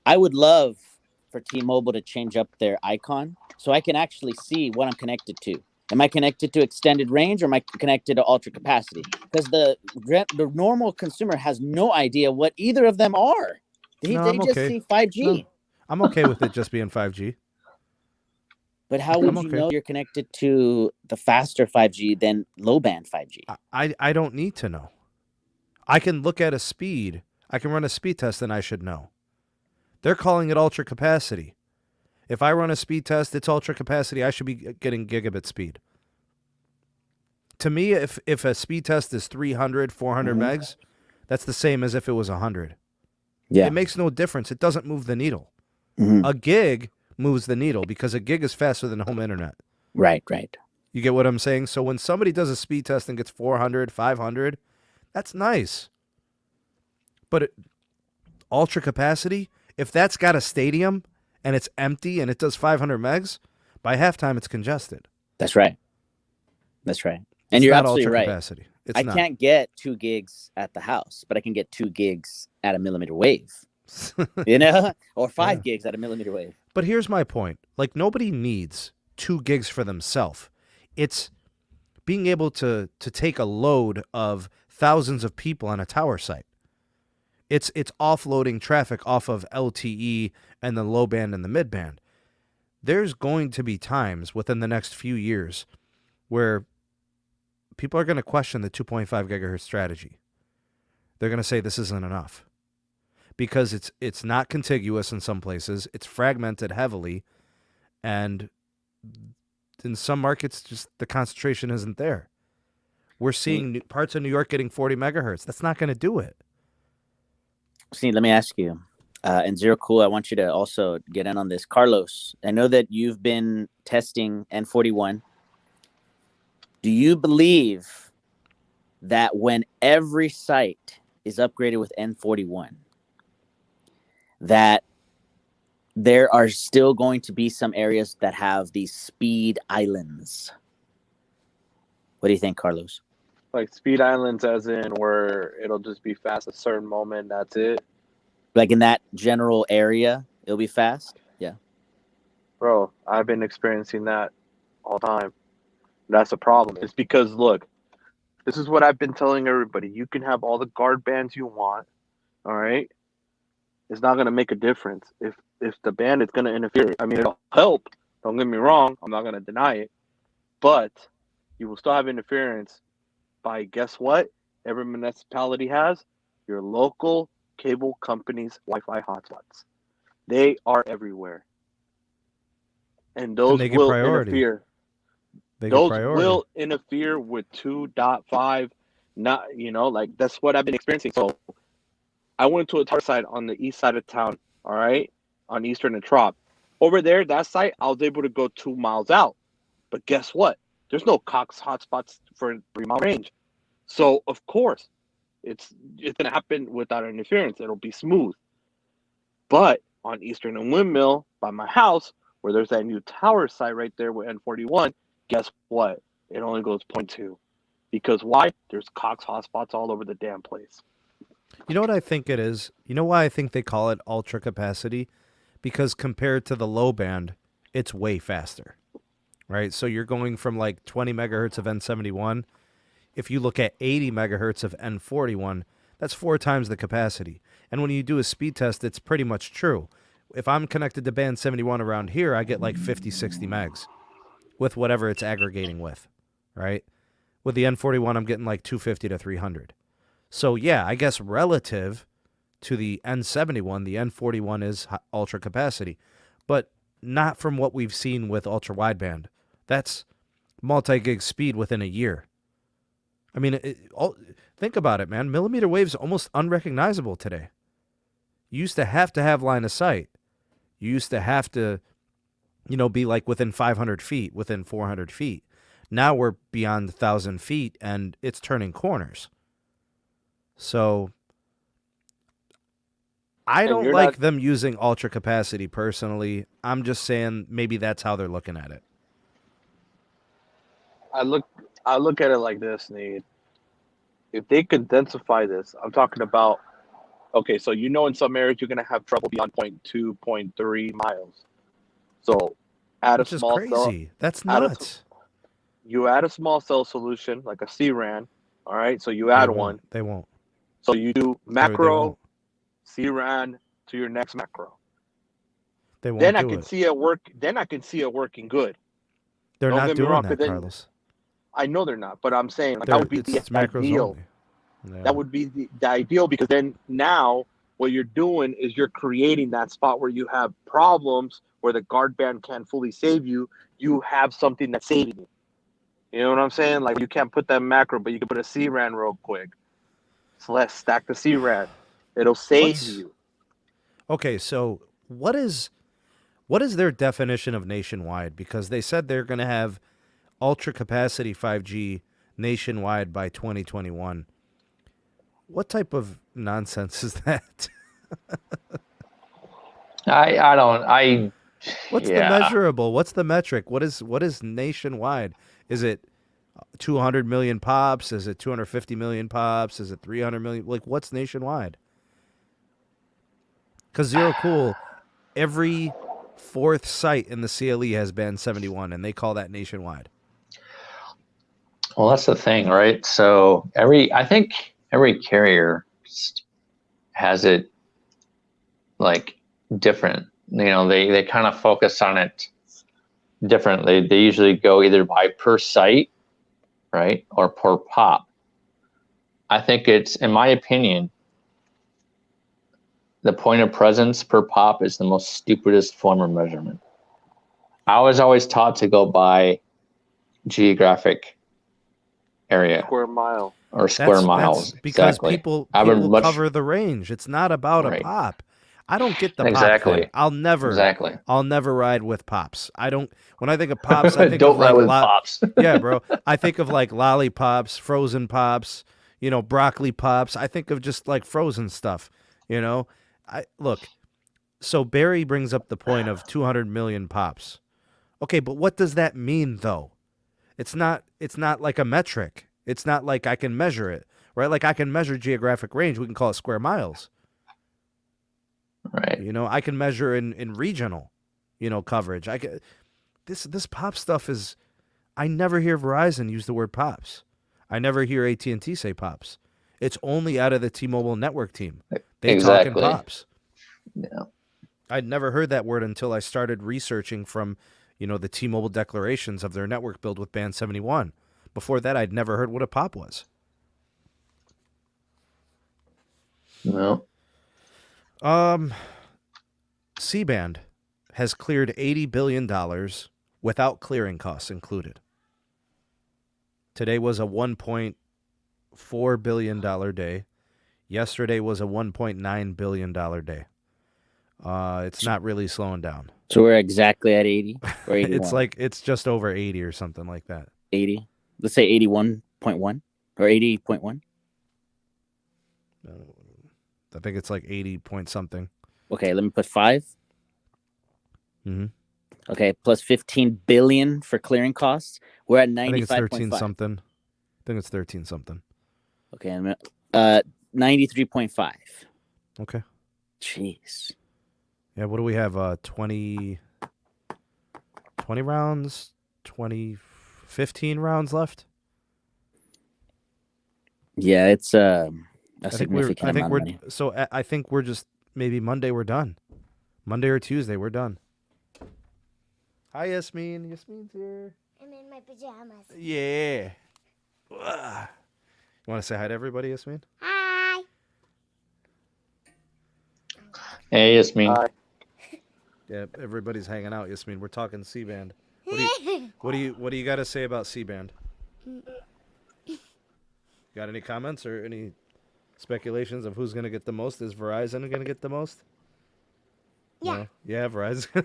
I would love for T-Mobile to change up their icon so I can actually see what I'm connected to. Am I connected to extended range or am I connected to ultra capacity? Because the normal consumer has no idea what either of them are. They just see 5G. No, I'm okay with it just being 5G. But how would you know you're connected to the faster 5G than low band 5G? I don't need to know. I can look at a speed. I can run a speed test and I should know. They're calling it ultra capacity. If I run a speed test, it's ultra capacity. I should be getting gigabit speed. To me, if a speed test is 300, 400 megs, that's the same as if it was 100. Yeah. It makes no difference. It doesn't move the needle. A gig moves the needle because a gig is faster than home internet. Right. You get what I'm saying? So when somebody does a speed test and gets 400, 500, that's nice. But ultra capacity, if that's got a stadium and it's empty and it does 500 megs, by halftime it's congested. That's right. And you're absolutely right. Capacity. I can't get 2 gigs at the house, but I can get 2 gigs at a millimeter wave. Or 5 gigs at a millimeter wave. But here's my point. Like, nobody needs 2 gigs for themselves. It's being able to take a load of thousands of people on a tower site. It's offloading traffic off of LTE and the low band and the mid band. There's going to be times within the next few years where people are going to question the 2.5 gigahertz strategy. They're going to say this isn't enough because it's not contiguous in some places. It's fragmented heavily, and in some markets, just the concentration isn't there. We're seeing parts of New York getting 40 megahertz. That's not going to do it. See, let me ask you, and Zero Cool, I want you to also get in on this. Carlos, I know that you've been testing N41. Do you believe that when every site is upgraded with N41, that there are still going to be some areas that have these speed islands? What do you think, Carlos? Like speed islands as in where it'll just be fast a certain moment, that's it? Like in that general area, it'll be fast? Yeah. Bro, I've been experiencing that all the time. That's the problem. It's because, look, this is what I've been telling everybody. You can have all the guard bands you want, all right? It's not going to make a difference. If the band is going to interfere, I mean, it'll help. Don't get me wrong. I'm not going to deny it. But you will still have interference by, guess what? Every municipality has your local cable company's Wi-Fi hotspots. They are everywhere. And those will interfere. Those will interfere with 2.5. Not, like that's what I've been experiencing. So I went to a tower site on the east side of town, all right, on Eastern and Trop. Over there, that site, I was able to go 2 miles out. But guess what? There's no Cox hotspots for 3-mile range. So, of course, it's going to happen without interference. It'll be smooth. But on Eastern and Windmill, by my house, where there's that new tower site right there with N41, guess what? it only goes 0.2. Because why? There's Cox hotspots all over the damn place. You know what I think it is? You know why I think they call it ultra capacity? Because compared to the low band, it's way faster, right? So you're going from like 20 megahertz of N71. If you look at 80 megahertz of N41, that's 4 times the capacity. And when you do a speed test, it's pretty much true. If I'm connected to band 71 around here, I get like 50, 60 megs with whatever it's aggregating with, right? With the N41, I'm getting like 250 to 300. So yeah, I guess relative to the N71, the N41 is ultra capacity, but not from what we've seen with ultra wideband. That's multi-gig speed within a year. I mean, think about it, man. Millimeter wave's almost unrecognizable today. You used to have line of sight. You used to have to, be like within 500 feet, within 400 feet. Now we're beyond 1,000 feet, and it's turning corners. So I don't like them using ultra capacity personally. I'm just saying maybe that's how they're looking at it. I look at it like this, Need. If they could densify this, I'm talking about, okay, so in some areas you're going to have trouble beyond 0.2, 0.3 miles. So add Which a small is cell. crazy. That's nuts. You add a small cell solution, like a CRAN, all right? So you add one. They won't. So you do macro, CRAN to your next macro. They won't Then do I can see it work. Then I can see it working good. They're Don't not get me doing wrong, that, then, Carlos. I know they're not, but I'm saying that would be the ideal. Yeah. That would be the ideal, because then now what you're doing is you're creating that spot where you have problems where the guard band can't fully save you. You have something that's saving you. You know what I'm saying? Like, you can't put that macro, but you can put a CRAN real quick. So let's stack the CRAN. It'll save you. Okay, so what is their definition of nationwide? Because they said they're going to have ultra capacity 5G nationwide by 2021. What type of nonsense is that? What's the measurable? What's the metric? What is nationwide? Is it 200 million pops? Is it 250 million pops? Is it 300 million? Like, what's nationwide? Because Zero Cool, every fourth site in the CLE has band 71, and they call that nationwide. Well, that's the thing, right? So I think every carrier has it like different. They kind of focus on it differently. They usually go either by per site, right, or per pop. I think it's, in my opinion, the point of presence per pop is the most stupidest form of measurement. I was always taught to go by geographic area. Square mile. Or square miles. That's because exactly. people cover the range. It's not about a pop. I don't get the pop thing. I'll never ride with pops. When I think of pops, I think don't of like ride with pops. Yeah, bro. I think of like lollipops, frozen pops, broccoli pops. I think of just like frozen stuff, Look, so Barry brings up the point of 200 million pops. Okay, but what does that mean though? It's not like a metric. It's not like I can measure it, right? Like I can measure geographic range. We can call it square miles. Right. I can measure in regional, coverage. This pop stuff is, I never hear Verizon use the word pops. I never hear AT&T say pops. It's only out of the T-Mobile network team. They talk in pops. Yeah. I'd never heard that word until I started researching from, the T-Mobile declarations of their network build with band 71. Before that, I'd never heard what a pop was. No. C-band has cleared $80 billion without clearing costs included. Today was a $1.4 billion day. Yesterday was a $1.9 billion day. It's not really slowing down. So we're exactly at 80 or 81? it's just over 80 or something like that. 80. Let's say 81.1 or 80.1. I think it's like 80 point something. Okay, let me put 5. Mm-hmm. Okay, plus 15 billion for clearing costs. We're at I think it's 13 95.5. something. I think it's 13 something. Okay, 93.5. Okay. Jeez. Yeah, what do we have? 20 rounds, 15 rounds left. Yeah, it's a I think significant amount of money. So I think we're just maybe Monday we're done. Monday or Tuesday we're done. Hi, Yasmin. Yasmin's here. I'm in my pajamas. Yeah. Ugh. You want to say hi to everybody, Yasmin? Hi. Hey, it's me. Yeah, everybody's hanging out, Yasmin. We're talking C-band. What do you got to say about C-band? Got any comments or any speculations of who's going to get the most? Is Verizon going to get the most? Yeah. No? Yeah, Verizon.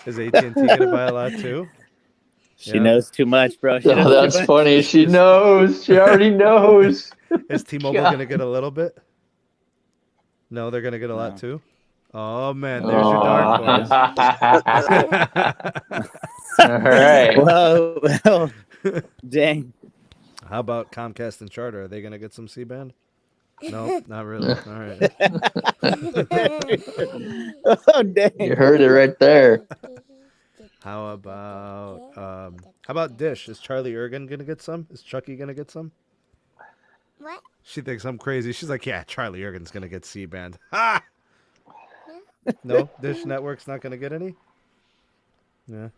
Is AT&T going to buy a lot too? She knows too much, bro. She knows Oh, too that's much. funny. She knows. She already knows. Is T-Mobile going to get a little bit? No, they're going to get a lot too? Oh, man, there's your dark horse. All right. Well, dang. How about Comcast and Charter? Are they going to get some C-band? No, not really. All right. Oh, dang. You heard it right there. How about Dish? Is Charlie Ergen going to get some? Is Chucky going to get some? What? She thinks I'm crazy. She's like, yeah, Charlie Ergen's going to get C-band. Ha! No? Dish Network's not going to get any? Yeah.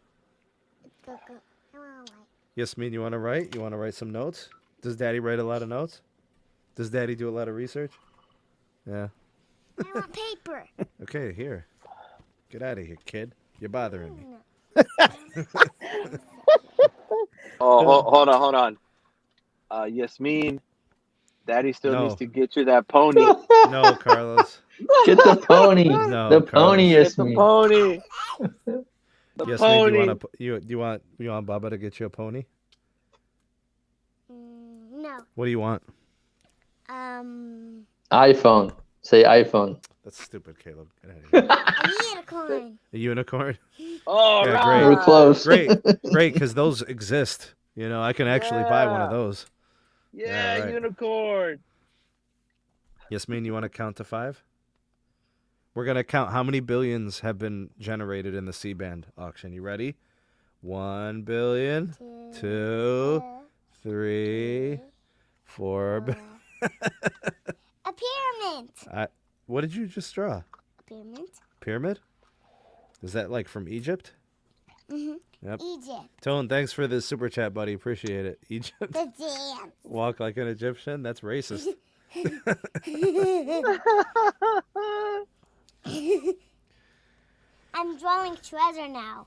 Go. I want to write. Yasmin, you want to write? You want to write some notes? Does Daddy write a lot of notes? Does Daddy do a lot of research? Yeah. I want paper. Okay, here. Get out of here, kid. You're bothering me. Oh, hold on. Yasmin, Daddy still No. needs to get you that pony. No, Carlos. Get the pony. No, the Carlos. pony Get is the me. pony. The Yasmin, pony. do you want Baba to get you a pony? No. What do you want? iPhone. Say iPhone. That's stupid, Caleb. Get out of here. A unicorn. A unicorn? Oh, Yeah, right. great. We're close. Great, because those exist. You know, I can actually buy one of those. Yeah, Yeah, right. unicorn. Yasmin, you want to count to 5? We're going to count how many billions have been generated in the C-band auction. You ready? 1 billion, 2, 3, 4. A pyramid. What did you just draw? A pyramid. Pyramid? Is that like from Egypt? Mhm. Yep. Egypt. Tone, thanks for the super chat, buddy. Appreciate it. Egypt. The dance. Walk like an Egyptian? That's racist. I'm drawing treasure now.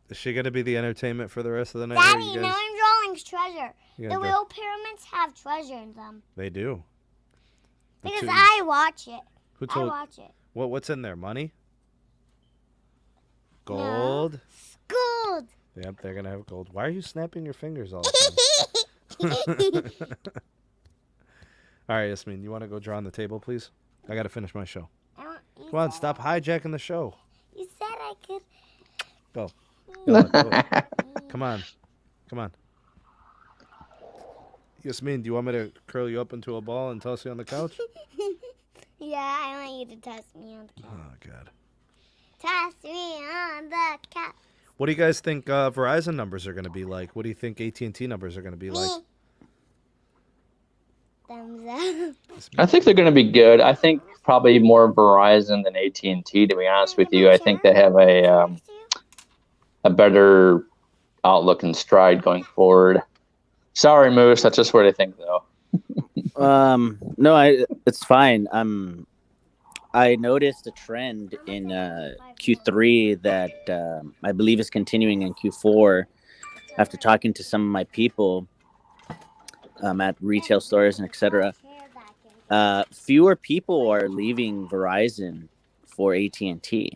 Is she going to be the entertainment for the rest of the night? Daddy, You now guys- I'm drawing treasure. you The gonna real pyramids have treasure in them. They do. The Because two- I watch it. Who I told? watch it. What's in there? Money? No. Gold? Good. Yep, they're going to have gold. Why are you snapping your fingers all the time? All right, Yasmin, you want to go draw on the table, please? I got to finish my show. Come on, stop hijacking the show. You said I could. Go. Go. Come on. Yasmin, do you want me to curl you up into a ball and toss you on the couch? Yeah, I want you to toss me on the couch. Oh, God. Toss me on the couch. What do you guys think Verizon numbers are going to be like? What do you think AT&T numbers are going to be like? Me. Thumbs up. I think they're going to be good. I think probably more Verizon than AT&T, to be honest with you. I think they have a better outlook and stride going forward. Sorry, Moose. That's just what I think, though. No, it's fine. I noticed a trend in Q3 that I believe is continuing in Q4. After talking to some of my people at retail stores and etc., fewer people are leaving Verizon for AT&T.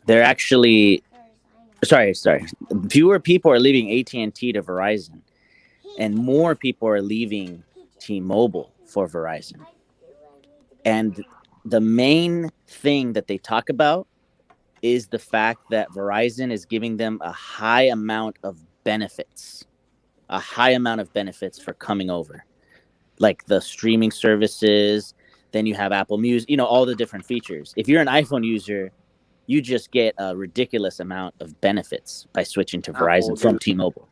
They're actually sorry. Fewer people are leaving AT&T to Verizon, and more people are leaving T-Mobile for Verizon. And the main thing that they talk about is the fact that Verizon is giving them a high amount of benefits for coming over, like the streaming services. Then you have Apple Music, all the different features. If you're an iPhone user, you just get a ridiculous amount of benefits by switching to Verizon from T-Mobile.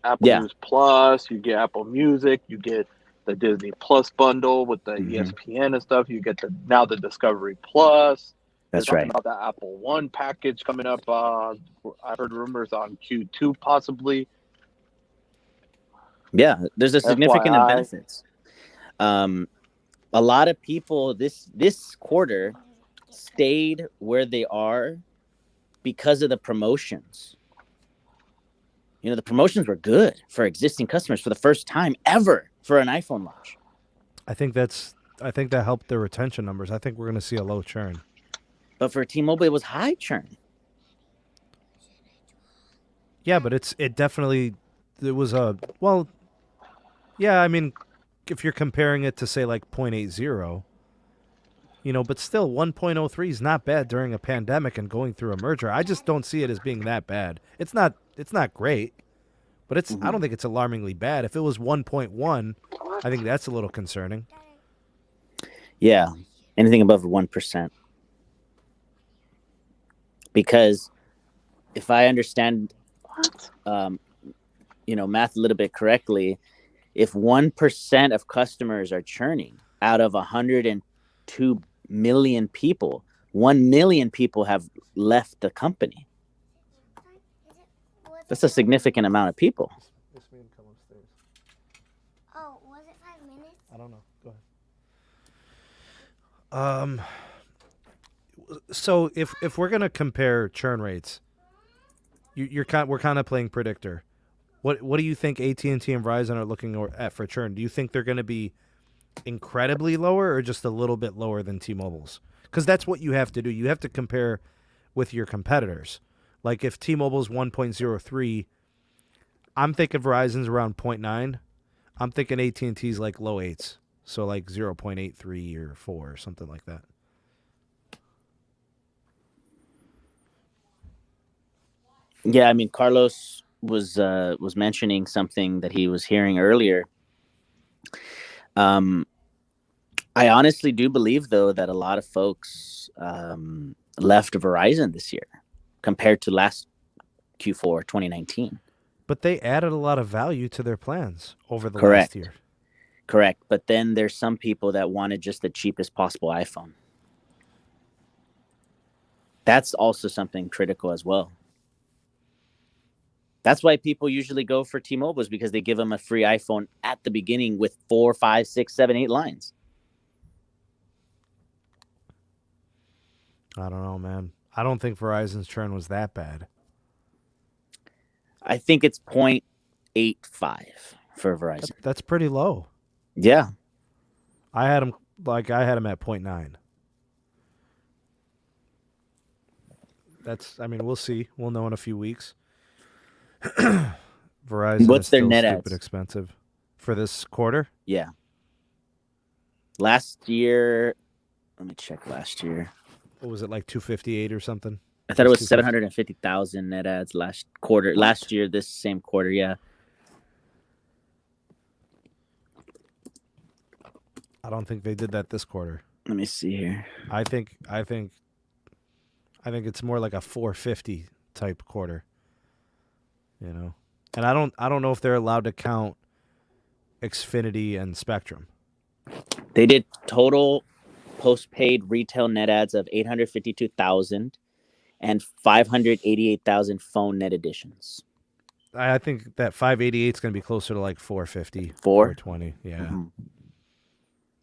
Apple News Plus, you get Apple Music, you get the Disney Plus bundle with the ESPN and stuff. You get now the Discovery Plus. That's right. About the Apple One package coming up. I heard rumors on Q2 possibly. Yeah, there's a significant benefits. A lot of people this quarter stayed where they are because of the promotions. The promotions were good for existing customers for the first time ever for an iPhone launch. I think that helped their retention numbers. I think we're going to see a low churn. But for T-Mobile, it was high churn. Yeah, but it was yeah, I mean, if you're comparing it to say like 0.80, but still 1.03 is not bad during a pandemic and going through a merger. I just don't see it as being that bad. It's not great, but I don't think it's alarmingly bad. If it was 1.1, I think that's a little concerning. Yeah, anything above 1%. Because if I understand math a little bit correctly, if 1% of customers are churning out of 102 million people, 1 million people have left the company. That's a significant amount of people. Oh, was it 5 minutes? I don't know. Go ahead. So if we're gonna compare churn rates, we're kind of playing predictor. What do you think AT&T and Verizon are looking at for churn? Do you think they're going to be incredibly lower or just a little bit lower than T-Mobile's? Because that's what you have to do. You have to compare with your competitors. Like if T-Mobile's 1.03, I'm thinking Verizon's around 0.9. I'm thinking AT&T's like low 8s, so like 0.83 or 4 or something like that. Yeah, I mean, Carlos was mentioning something that he was hearing earlier. I honestly do believe, though, that a lot of folks left Verizon this year compared to last Q4 2019. But they added a lot of value to their plans over the last year. Correct. But then there's some people that wanted just the cheapest possible iPhone. That's also something critical as well. That's why people usually go for T-Mobile, is because they give them a free iPhone at the beginning with 4, 5, 6, 7, 8 lines. I don't know, man. I don't think Verizon's churn was that bad. I think it's 0.85 for Verizon. That's pretty low. Yeah. I had them at 0.9. We'll see. We'll know in a few weeks. Verizon What's is their still net stupid adds expensive for this quarter. Yeah. Last year, let me check last year. What was it, like 258 or something? I thought it was 750,000 net adds last quarter. What? Last year, this same quarter, yeah. I don't think they did that this quarter. Let me see here. I think it's more like a 450 type quarter. And I don't know if they're allowed to count Xfinity and Spectrum. They did total postpaid retail net adds of 852,000 and 588,000 phone net additions. I think that 588 is going to be closer to like 450, 420. Yeah. Mm-hmm.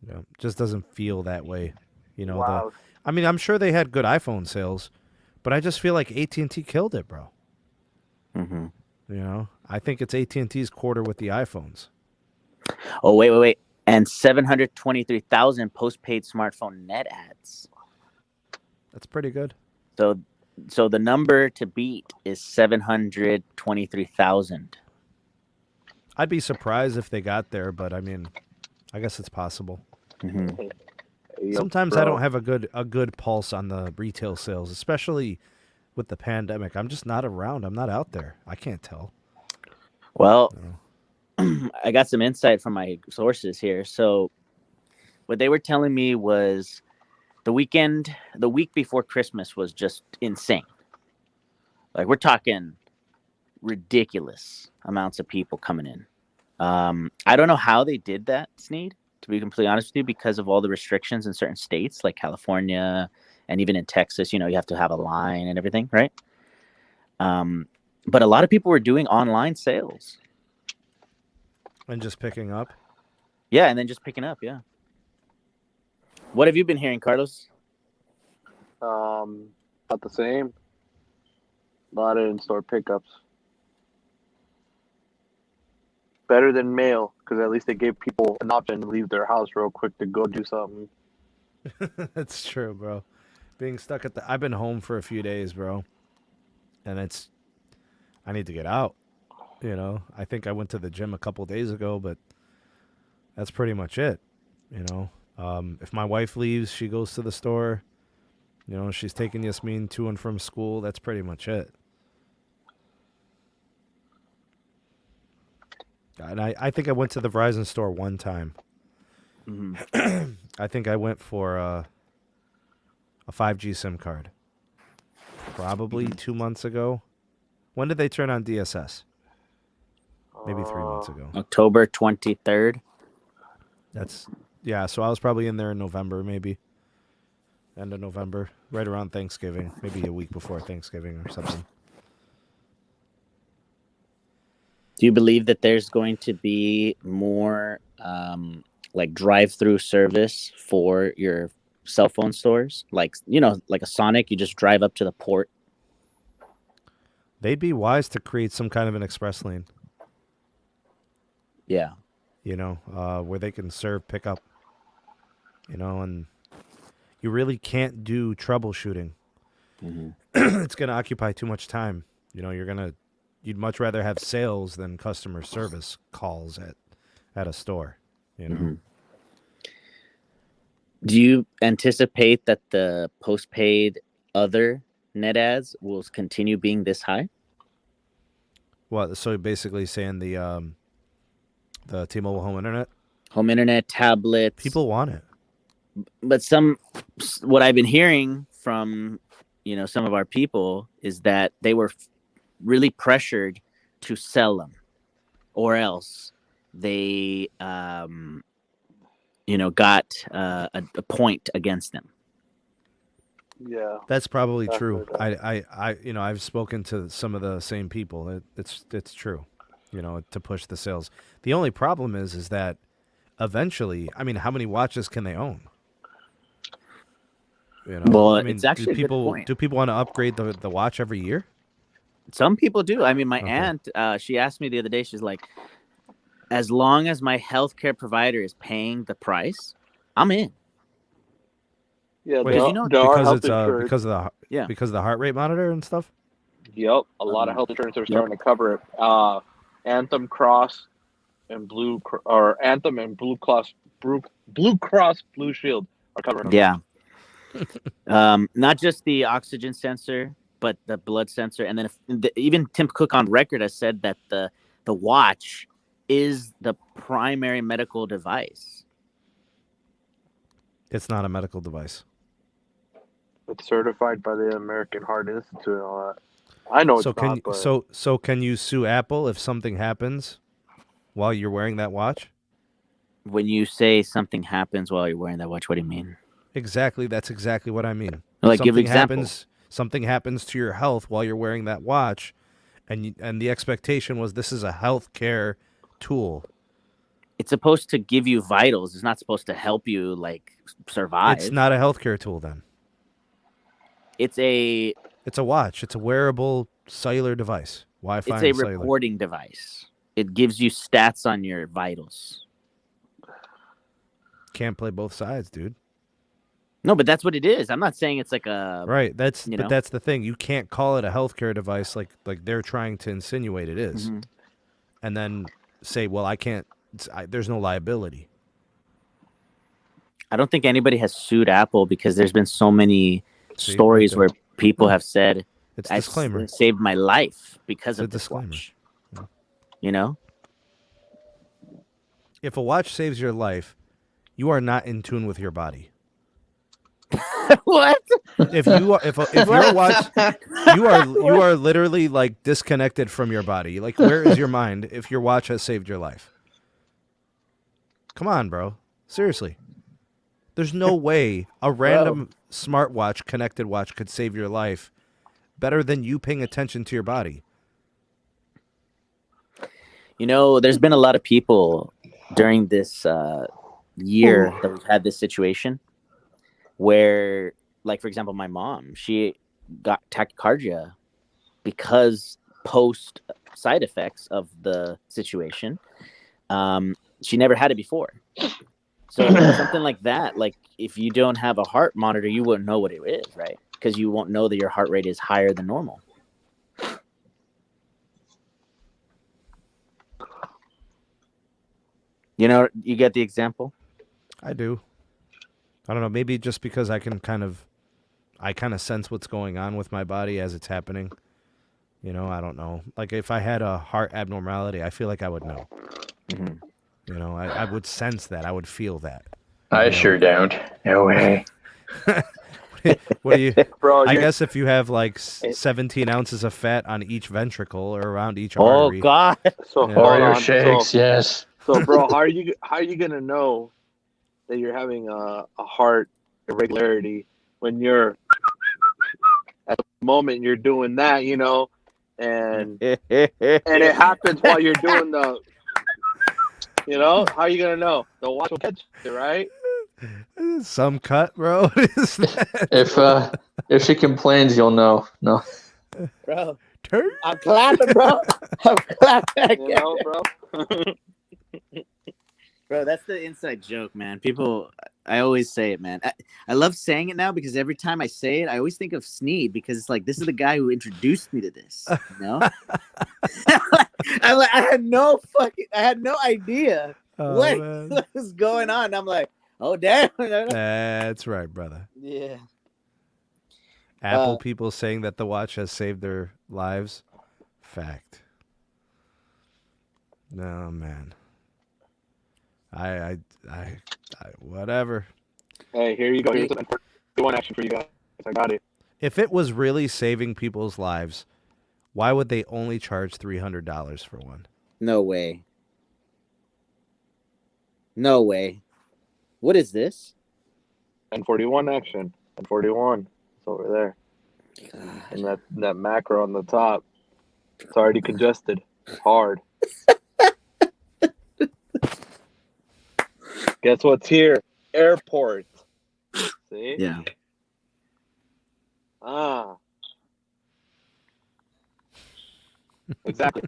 Yeah. Just doesn't feel that way. Wow. I'm sure they had good iPhone sales, but I just feel like AT&T killed it, bro. Mm-hmm. I think it's AT&T's quarter with the iPhones. Oh, wait. And 723,000 postpaid smartphone net adds. That's pretty good. So the number to beat is 723,000. I'd be surprised if they got there, but I guess it's possible. Mm-hmm. Sometimes I don't have a good pulse on the retail sales, especially with the pandemic. I'm just not around. I'm not out there. I can't tell. Well, No. I got some insight from my sources here. So what they were telling me was the week before Christmas was just insane. Like we're talking ridiculous amounts of people coming in. I don't know how they did that, Sneed, to be completely honest with you, because of all the restrictions in certain states like California and even in Texas, you have to have a line and everything, right? But a lot of people were doing online sales. And just picking up. Yeah, and then just picking up, yeah. What have you been hearing, Carlos? About the same. A lot of in-store pickups. Better than mail, because at least they gave people an option to leave their house real quick to go do something. That's true, bro. Being stuck at I've been home for a few days, bro. And I need to get out. I think I went to the gym a couple days ago, but that's pretty much it. If my wife leaves, she goes to the store. She's taking Yasmin to and from school. That's pretty much it. And I think I went to the Verizon store one time. Mm-hmm. I think I went for a 5G SIM card. Probably 2 months ago. When did they turn on DSS? Maybe 3 months ago. October 23rd. So I was probably in there in November, maybe. End of November, right around Thanksgiving, maybe a week before Thanksgiving or something. Do you believe that there's going to be more like drive-through service for your cell phone stores? Like a Sonic, you just drive up to the port. They'd be wise to create some kind of an express lane. Yeah. Where they can serve pickup. And you really can't do troubleshooting. Mm-hmm. It's going to occupy too much time. You'd much rather have sales than customer service calls at a store. Mm-hmm. Do you anticipate that the postpaid other net ads will continue being this high? What? So basically saying the T-Mobile home internet, tablets. People want it. But what I've been hearing from, some of our people is that they were really pressured to sell them, or else they, got a point against them. Yeah, that's probably true. That. I've spoken to some of the same people. It's true. To push the sales. The only problem is that eventually, how many watches can they own? Well, it's actually a good point. Do people want to upgrade the watch every year? Some people do. My aunt, she asked me the other day, she's like, as long as my healthcare provider is paying the price, I'm in. Yeah, because of the heart rate monitor and stuff. Yep, a lot of health insurance are starting to cover it. Anthem Cross and Blue Cross Blue Shield are covering them. Yeah. Not just the oxygen sensor, but the blood sensor, and then even Tim Cook on record has said that the watch is the primary medical device. It's not a medical device. It's certified by the American Heart Institute and all that. I know it's not. So can you sue Apple if something happens while you're wearing that watch? When you say something happens while you're wearing that watch, what do you mean? Exactly. That's exactly what I mean. Like, give examples. Something happens to your health while you're wearing that watch, and the expectation was this is a healthcare tool. It's supposed to give you vitals. It's not supposed to help you survive. It's not a healthcare tool then. It's a watch. It's a wearable cellular device. Wi-Fi. It's a reporting device. It gives you stats on your vitals. Can't play both sides, dude. No, but that's what it is. I'm not saying it's like a right. That's the thing. You can't call it a healthcare device like they're trying to insinuate it is, and then say, "Well, I can't." There's no liability. I don't think anybody has sued Apple because there's been so many stories where people have said It's a disclaimer. It saved my life because It's of a this disclaimer. watch. You know? If a watch saves your life, you are not in tune with your body. What? If your watch, you are literally like disconnected from your body. Like, where is your mind if your watch has saved your life? Come on, bro. Seriously. There's no way a random smartwatch, connected watch could save your life better than you paying attention to your body. You know, there's been a lot of people during this year that we've had this situation where, like, for example, my mom, she got tachycardia because post side effects of the situation. She never had it before. So something like that, like if you don't have a heart monitor, you wouldn't know what it is, right? Because you won't know that your heart rate is higher than normal. You know, you get the example? I do. I don't know. Maybe just because I kind of sense what's going on with my body as it's happening. You know, I don't know. Like if I had a heart abnormality, I feel like I would know. Mm-hmm. You know, I would sense that. I would feel that. I sure don't. No way. What do you? Bro, I guess if you have like 17 ounces of fat on each ventricle or around each Oh, artery. God. So Yeah. hold Oreo on. shakes, yes. So, bro, how are you gonna know that you're having a heart irregularity when you're at the moment you're doing that, you know, and it happens while you're doing the, you know, how are you gonna know? The watch will catch it, right? Some cut, bro. What is that? If she complains, you'll know. No. Bro, Turn. I'm clapping, bro. I'm clapping. You know, bro. Bro, that's the inside joke, man. People, I always say it, man. I love saying it now because every time I say it, I always think of Sneed because it's like, this is the guy who introduced me to this, you know? I had no idea what was going on. I'm like, oh, damn. That's right, brother. Yeah. Apple people saying that the watch has saved their lives. Fact. No, man. I whatever. Hey, here you go. Here's one action for you guys. I got it. If it was really saving people's lives, why would they only charge $300 for one? No way. No way. What is this? N41 action. N41. It's over there. God. And that macro on the top. It's already congested. It's hard. Guess what's here? Airport. See? Yeah. Exactly.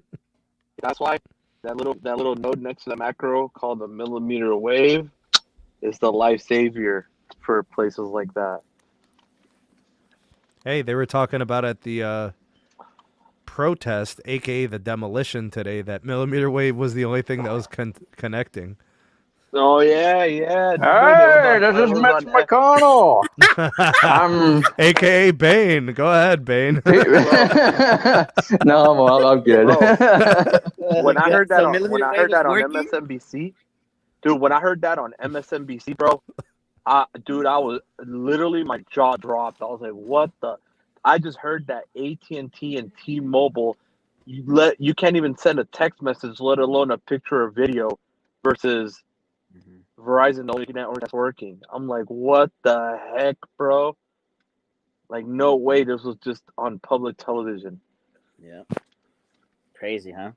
That's why that little node next to the macro called the millimeter wave is the life savior for places like that. Hey, they were talking about at the protest, aka the demolition today, that millimeter wave was the only thing that was connecting. Oh yeah. Hey, this is Mitch McConnell. I'm aka Bane. Go ahead, Bane. No, I'm good. When I heard that on MSNBC, MSNBC, dude, when I heard that on MSNBC, bro, I was literally, my jaw dropped. I was like, what the? I just heard that AT&T and T-Mobile, you can't even send a text message, let alone a picture or video, versus Verizon, the only network that's working. I'm like, what the heck, bro? Like, no way this was just on public television. Yeah. Crazy, huh?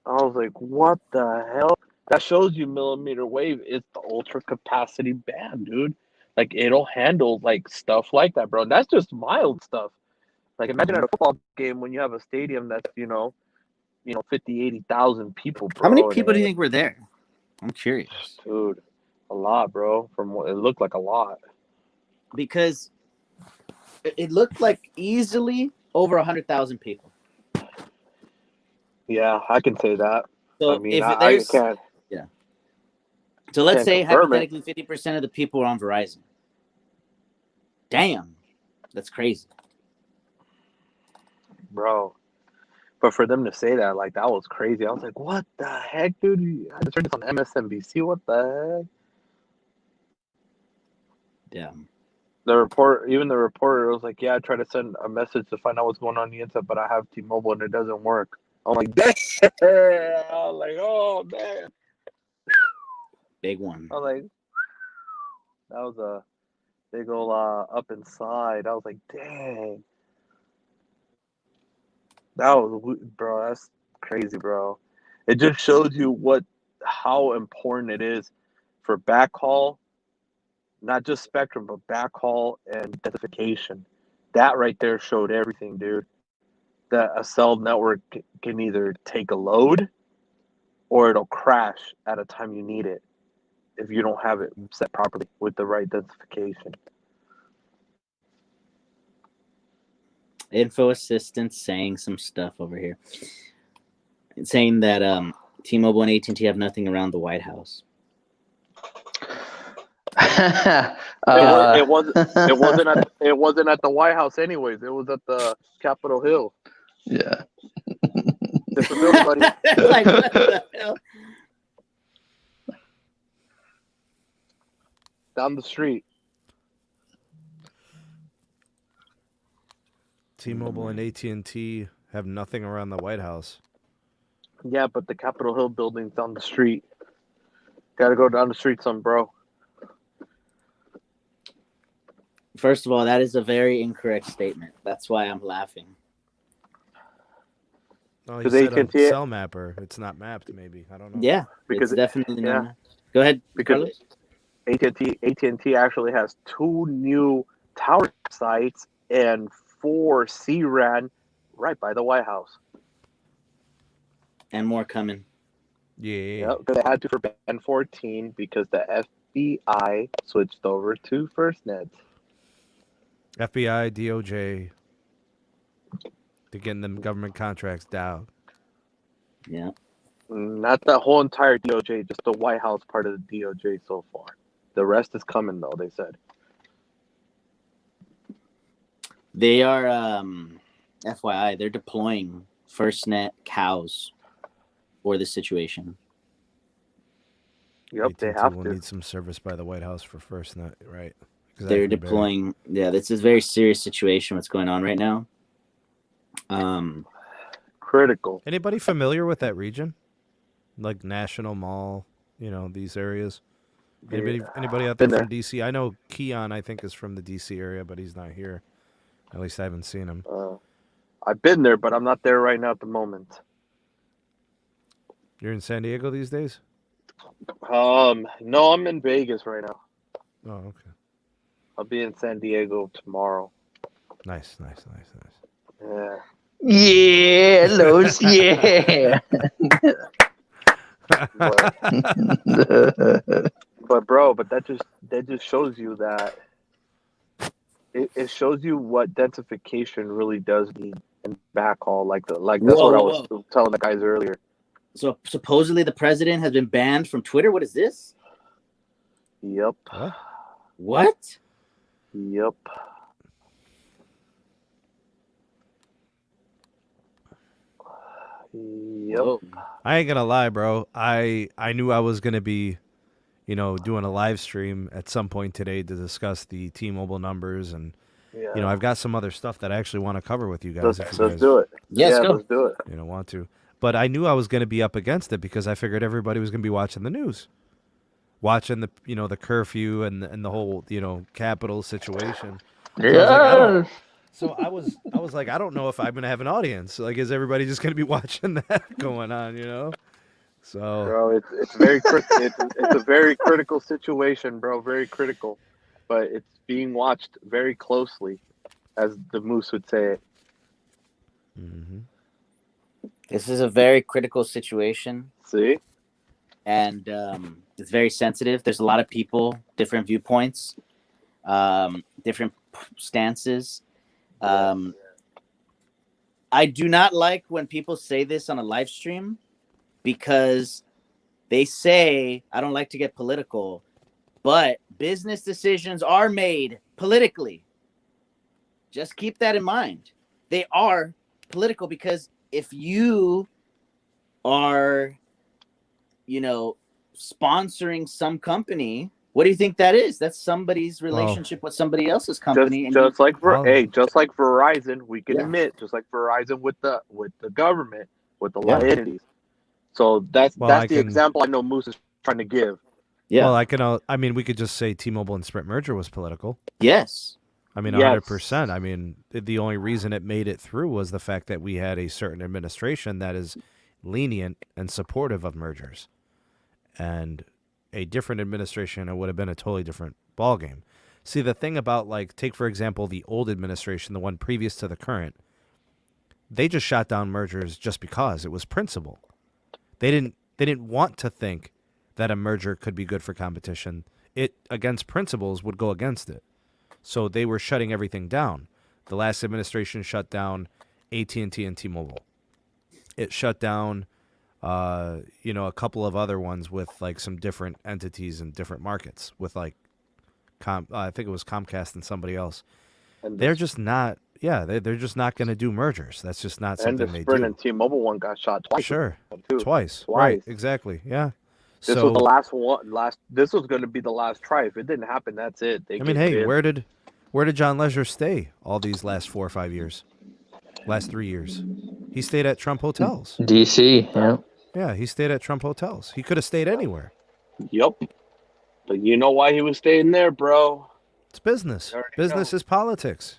I was like, what the hell? That shows you millimeter wave is the ultra capacity band, dude. Like, it'll handle, like, stuff like that, bro. And that's just mild stuff. Like, imagine at a football game when you have a stadium that's, 50, 80,000 people, bro. How many people do you think were there? I'm curious. Dude, a lot, bro. From what it looked like, a lot. Because it looked like easily over 100,000 people. Yeah, I can say that. So I mean, if I there's can't. So let's say confirm it. hypothetically 50% of the people are on Verizon. Damn. That's crazy. bro. But for them to say that, like, that was crazy. I was like, what the heck, dude? I just heard this on MSNBC. What the heck? Yeah. The reporter was like, yeah, I tried to send a message to find out what's going on the inside, but I have T-Mobile and it doesn't work. I'm like, damn. I was like, oh, man. Big one. I was like, that was a big old up inside. I was like, dang. That was, bro, that's crazy, bro. It just shows you how important it is for backhaul, not just spectrum, but backhaul and densification. That right there showed everything, dude. That a cell network can either take a load or it'll crash at a time you need it if you don't have it set properly with the right densification. Info assistant saying some stuff over here. It's saying that T-Mobile and AT&T have nothing around the White House. It wasn't at the White House anyways. It was at the Capitol Hill. Yeah. Different building, buddy. Like, what the hell? Down the street. T-Mobile and AT&T have nothing around the White House. Yeah, but the Capitol Hill building's down the street. Got to go down the street, some bro. First of all, that is a very incorrect statement. That's why I'm laughing. Oh, you 'Cause said a AT&T cell mapper. It's not mapped, maybe. I don't know. Yeah, Because it's definitely yeah. not. Go ahead, Because Carlos. AT&T actually has 2 new tower sites and 4 C-RAN right by the White House. And more coming. Yeah. Yep, they had to for Band 14 because the FBI switched over to FirstNet. FBI, DOJ. They're getting them government contracts down. Yeah. Not the whole entire DOJ, just the White House part of the DOJ so far. The rest is coming, though, they said. They are, FYI, they're deploying FirstNet cows for this situation. Yep, they AT&T have will to. need some service by the White House for FirstNet, right? They're Exactly, Barry. deploying. Yeah, this is a very serious situation. What's going on right now? Critical. Anybody familiar with that region? Like National Mall, these areas? Anybody out there Been there. from DC? I know Keon, I think, is from the DC area, but he's not here. At least I haven't seen him. I've been there, but I'm not there right now at the moment. You're in San Diego these days? No, I'm in Vegas right now. Oh, okay. I'll be in San Diego tomorrow. Nice. Yeah. Yeah, Los, yeah. But that just shows you that it shows you what densification really does mean in backhaul. That's what I was telling the guys earlier. So supposedly the president has been banned from Twitter. What is this? Yep. What? Yep. Yep. Whoa. I ain't gonna lie, bro. I knew I was gonna be, doing a live stream at some point today to discuss the T-Mobile numbers, and Yeah. I've got some other stuff that I actually want to cover with you guys. Let's if you guys, do it. Yeah, let's go. Let's do it. want to. But I knew I was gonna be up against it because I figured everybody was gonna be watching the news, watching the the curfew and the whole Capitol situation. Yeah. So I was like, I don't know if I'm gonna have an audience. Like, is everybody just gonna be watching that going on? So, Bro, it's very it's a very critical situation, bro. Very critical, but it's being watched very closely, as the Moose would say it. Mm-hmm. This is a very critical situation. See? And it's very sensitive. There's a lot of people, different viewpoints, different stances. I do not like when people say this on a live stream because they say, I don't like to get political, but business decisions are made politically. Just keep that in mind. They are political because if you are, sponsoring some company, what do you think that is? That's somebody's relationship with somebody else's company. Just like Verizon, we can Yeah. admit, just like Verizon with the government, with the Yeah. entities. So that's the example I know Moose is trying to give. Yeah. Well, we could just say T-Mobile and Sprint merger was political. Yes. 100%. I mean, the only reason it made it through was the fact that we had a certain administration that is lenient and supportive of mergers. And a different administration, it would have been a totally different ballgame. See, the thing about, take, for example, the old administration, the one previous to the current, they just shot down mergers just because it was principle. They didn't want to think that a merger could be good for competition. It, against principles, would go against it. So they were shutting everything down. The last administration shut down AT&T and T-Mobile. It shut down, a couple of other ones with some different entities in different markets with I think it was Comcast and somebody else. And they're just not. Yeah, they're just not going to do mergers. That's just not something they do. And the Sprint and T-Mobile one got shot twice. Sure, twice. Right, exactly. Yeah. This was the last one. This was going to be the last try. If it didn't happen, that's it. Where did John Leisure stay all these last 4 or 5 years? Last 3 years, he stayed at Trump hotels. DC, yeah. Yeah, he stayed at Trump hotels. He could have stayed anywhere. Yep. But you know why he was staying there, bro? It's business. Business is politics.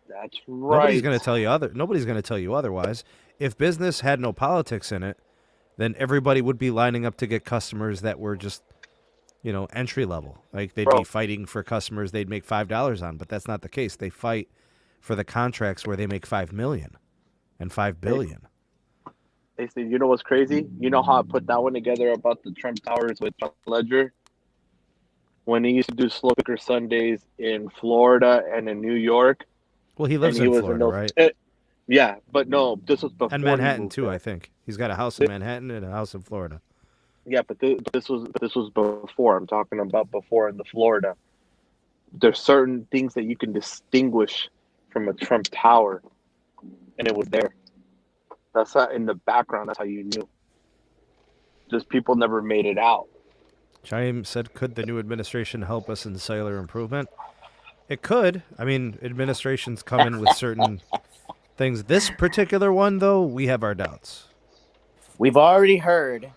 That's right. Nobody's going to tell you otherwise. If business had no politics in it, then everybody would be lining up to get customers that were just, entry level. They'd be fighting for customers they'd make $5 on, but that's not the case. They fight for the contracts where they make $5 million and $5 billion. They said, you know what's crazy? You know how I put that one together about the Trump Towers with John Ledger? When he used to do Slow Cooker Sundays in Florida and in New York. Well, he lives in Florida, right? Yeah, but no, this was before. And Manhattan too, I think. He's got a house in Manhattan and a house in Florida. Yeah, but this was before. I'm talking about before in the Florida. There's certain things that you can distinguish from a Trump Tower, and it was there. That's not in the background. That's how you knew. Just people never made it out. James said, could the new administration help us in cellular improvement? It could. Administrations come in with certain things. This particular one, though, we have our doubts. We've already heard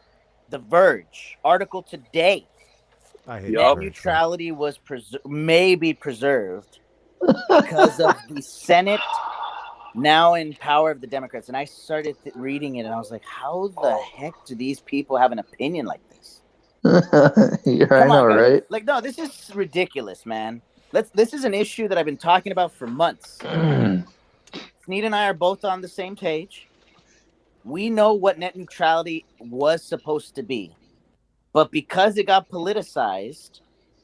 The Verge article today. I hate net neutrality was maybe preserved because of the Senate now in power of the Democrats. And I started reading it, and I was like, how the heck do these people have an opinion like this? Yeah, I know, right? No, this is ridiculous, man. This is an issue that I've been talking about for months. Sneed and I are both on the same page. We know what net neutrality was supposed to be. But because it got politicized,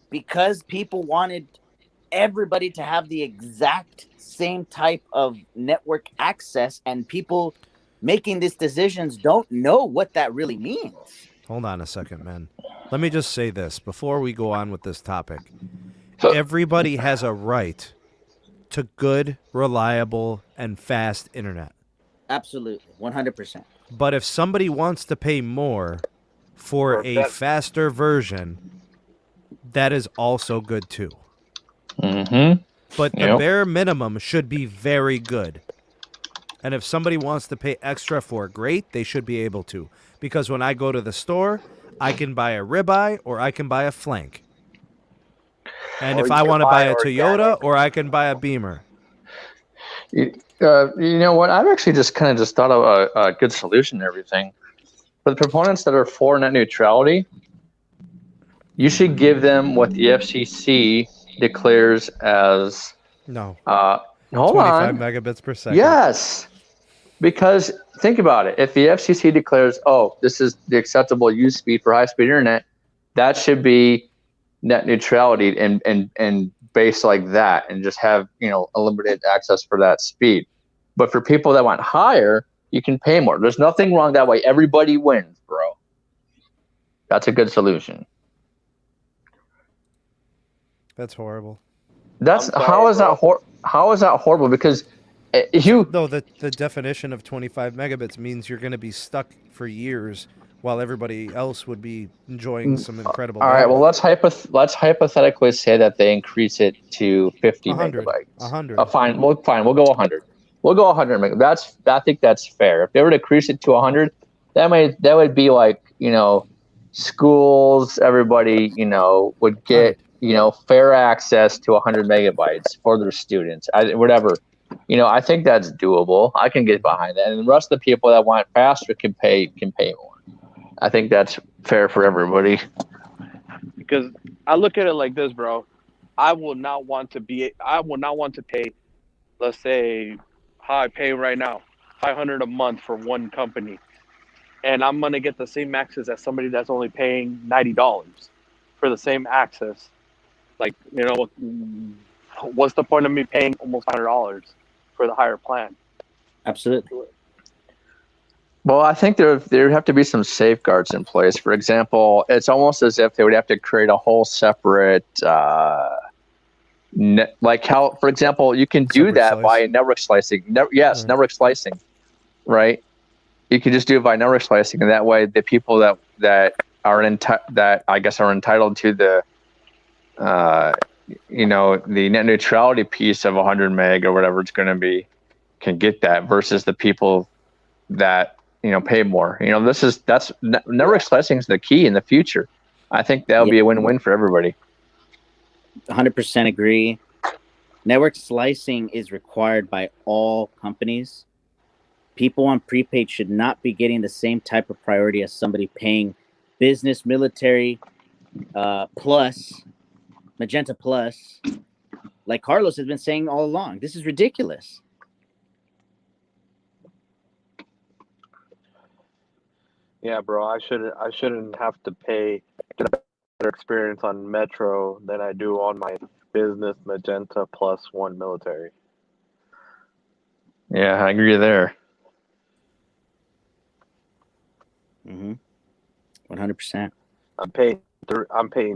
because people wanted everybody to have the exact same type of network access, and people making these decisions don't know what that really means. Hold on a second, man. Let me just say this before we go on with this topic. Everybody has a right to good, reliable, and fast internet. Absolutely, 100%. But if somebody wants to pay more for a faster version, that is also good too. Mm-hmm. But the bare minimum should be very good. And if somebody wants to pay extra for it, great, they should be able to. Because when I go to the store, I can buy a ribeye or I can buy a flank. And if I want to buy a Toyota, or I can buy a Beamer. You know what? I've actually just thought of a good solution to everything. For the proponents that are for net neutrality, you should give them what the FCC declares as... No. Hold 25 on. megabits per second. Yes. Because think about it. If the FCC declares, this is the acceptable use speed for high-speed internet, that should be net neutrality and based like that, and just have unlimited access for that speed. But for people that want higher, you can pay more. There's nothing wrong that way. Everybody wins, bro. That's a good solution. That's horrible. How is that horrible? Because No, the definition of 25 megabits means you're going to be stuck for years while everybody else would be enjoying some incredible All right, well, bandwidth. let's hypothetically say that they increase it to 50 100. megabytes. 100. Fine, we'll go 100. We'll go 100 megabytes. I think that's fair. If they were to increase it to 100, that would be like, schools, everybody, would get, fair access to 100 megabytes for their students. Whatever. I think that's doable. I can get behind that. And the rest of the people that want faster can pay more. I think that's fair for everybody. Because I look at it like this, bro. I will not want to pay, let's say, how I pay right now, $500 a month for one company, and I'm gonna get the same access as somebody that's only paying $90 for the same access. Like, what's the point of me paying almost $500 for the higher plan? Absolutely. Well, I think there have to be some safeguards in place. For example, it's almost as if they would have to create a whole separate, like how, for example, you can do that by network slicing. Network slicing, right? You can just do it by network slicing, and that way the people that are entitled to the, the net neutrality piece of 100 meg or whatever it's going to be, can get that versus the people that pay more. That's network slicing is the key in the future. I think that'll be a win-win for everybody. 100% agree. Network slicing is required by all companies. People on prepaid should not be getting the same type of priority as somebody paying business, military, plus, Magenta Plus. Like Carlos has been saying all along, this is ridiculous. Yeah, bro. I shouldn't have to pay to get a better experience on Metro than I do on my business Magenta Plus One military. Yeah, I agree there. 100%. I'm paying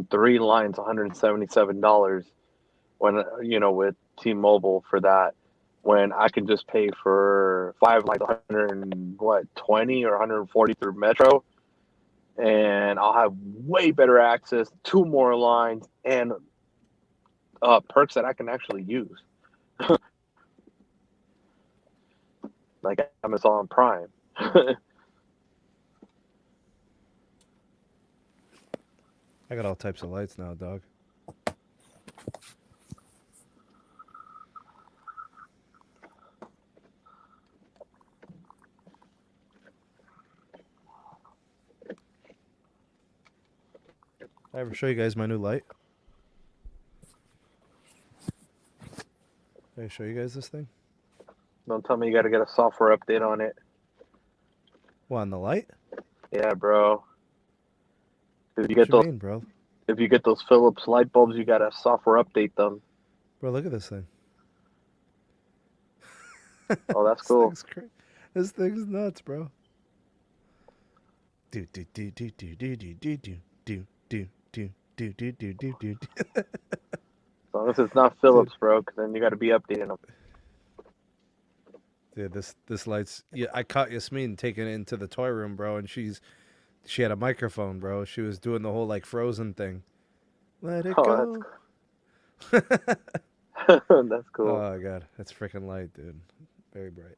3 lines $177 when with T-Mobile for that, when I can just pay for 5 lines 120 or 140 through Metro, and I'll have way better access, 2 more lines, and perks that I can actually use, like Amazon Prime. I got all types of lights now, dog. I ever show you guys my new light? Did I show you guys this thing? Don't tell me you got to get a software update on it. What, on the light? Yeah, bro. If you What get those, mean, bro? if you get those Philips light bulbs, you got to software update them. Bro, look at this thing. Oh, that's cool. This thing's nuts, bro. Do do do do do do do do do do do do do do do do do. As long as it's not Philips, bro, because then you got to be updating them. Dude, this light's. Yeah, I caught Yasmin taking it into the toy room, bro, and she had a microphone, bro. She was doing the whole like Frozen thing. Let it go. That's cool. Oh god, that's freaking light, dude. Very bright.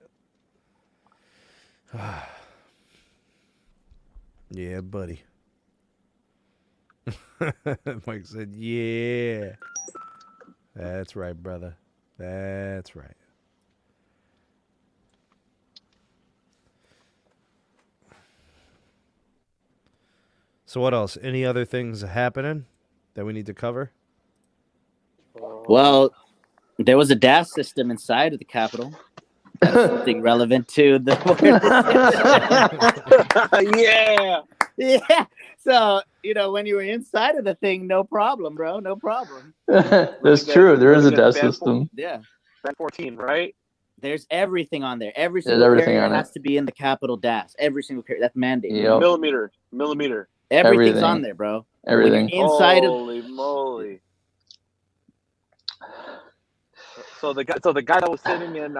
Yeah, buddy. Mike said, "Yeah, that's right, brother. That's right." So what else? Any other things happening that we need to cover? Well, there was a DAS system inside of the Capitol. That's something relevant to the Yeah. Yeah. So, when you were inside of the thing, no problem, bro. No problem. That's true. There is a DAS system. Yeah. Band 14, right? There's everything on there. Every single carrier has to be in the Capitol DAS. Every single carrier. That's mandated. Yep. Millimeter. Everything's on there, bro. Everything. Inside Holy moly. So the guy that was sitting in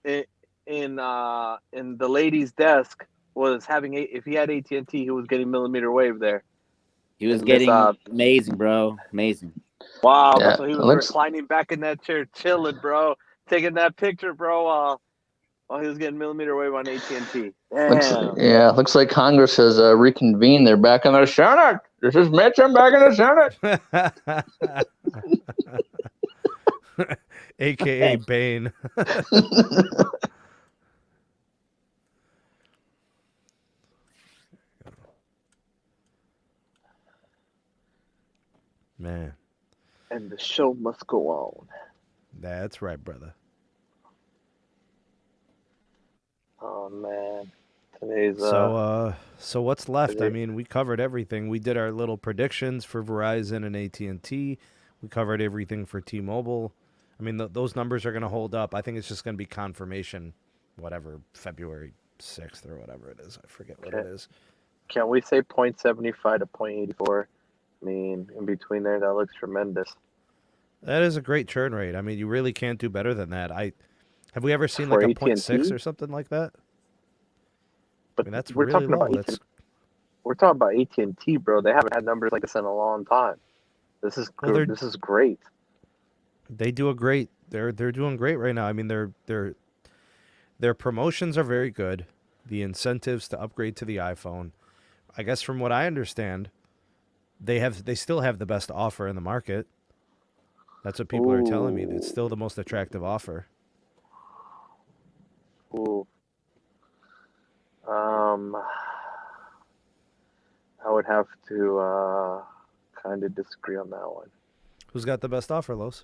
in the lady's desk was having if he had AT&T, he was getting millimeter wave there. He was getting amazing, bro. Amazing. Wow. Yeah, So he was reclining back in that chair, chilling, bro, taking that picture, bro, while he was getting millimeter wave on AT&T. Looks like Congress has reconvened. They're back in the Senate. This is Mitch. I'm back in the Senate. AKA Bane. Man. And the show must go on. That's right, brother. Oh man. Today's so what's left? I mean, we covered everything. We did our little predictions for Verizon and AT&T. We covered everything for T-Mobile. I mean, those numbers are going to hold up. I think it's just going to be confirmation, whatever, February 6th or whatever it is. I forget what it is. Can we say 0.75 to 0.84? I mean, in between there, that looks tremendous. That is a great churn rate. I mean, you really can't do better than that. Have we ever seen like a 0.6 or something like that? But I mean, that's we're really talking low. about we're talking about AT&T, bro. They haven't had numbers like this in a long time. This is this is great. They do a great. They're doing great right now. I mean, their promotions are very good. The incentives to upgrade to the iPhone, I guess, from what I understand, they still have the best offer in the market. That's what people are telling me. It's still the most attractive offer. Ooh. I would have to kind of disagree on that one. Who's got the best offer, Los?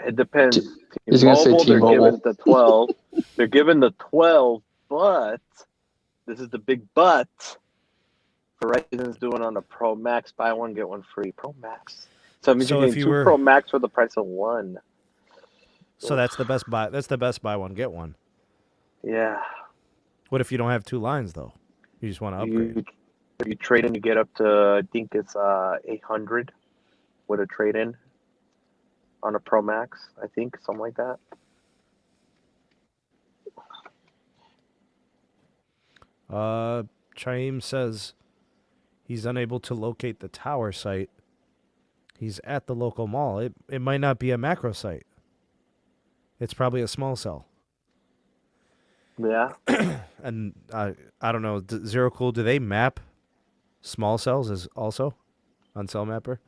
It depends. He's going to say They're T-Mobile. given the 12. They're given the 12, but this is the big but. Verizon's doing on the Pro Max, buy one get one free. Pro Max. So it means you're getting two Pro Max for the price of one. So that's the best buy. That's the best buy one get one. Yeah. What if you don't have two lines though? You just want to upgrade. If you trade in, you get up to I think it's 800 with a trade in on a Pro Max. I think something like that. Chaim says he's unable to locate the tower site. He's at the local mall. It might not be a macro site. It's probably a small cell. Yeah. And I don't know. Zero Cool, do they map small cells as also on Cell Mapper?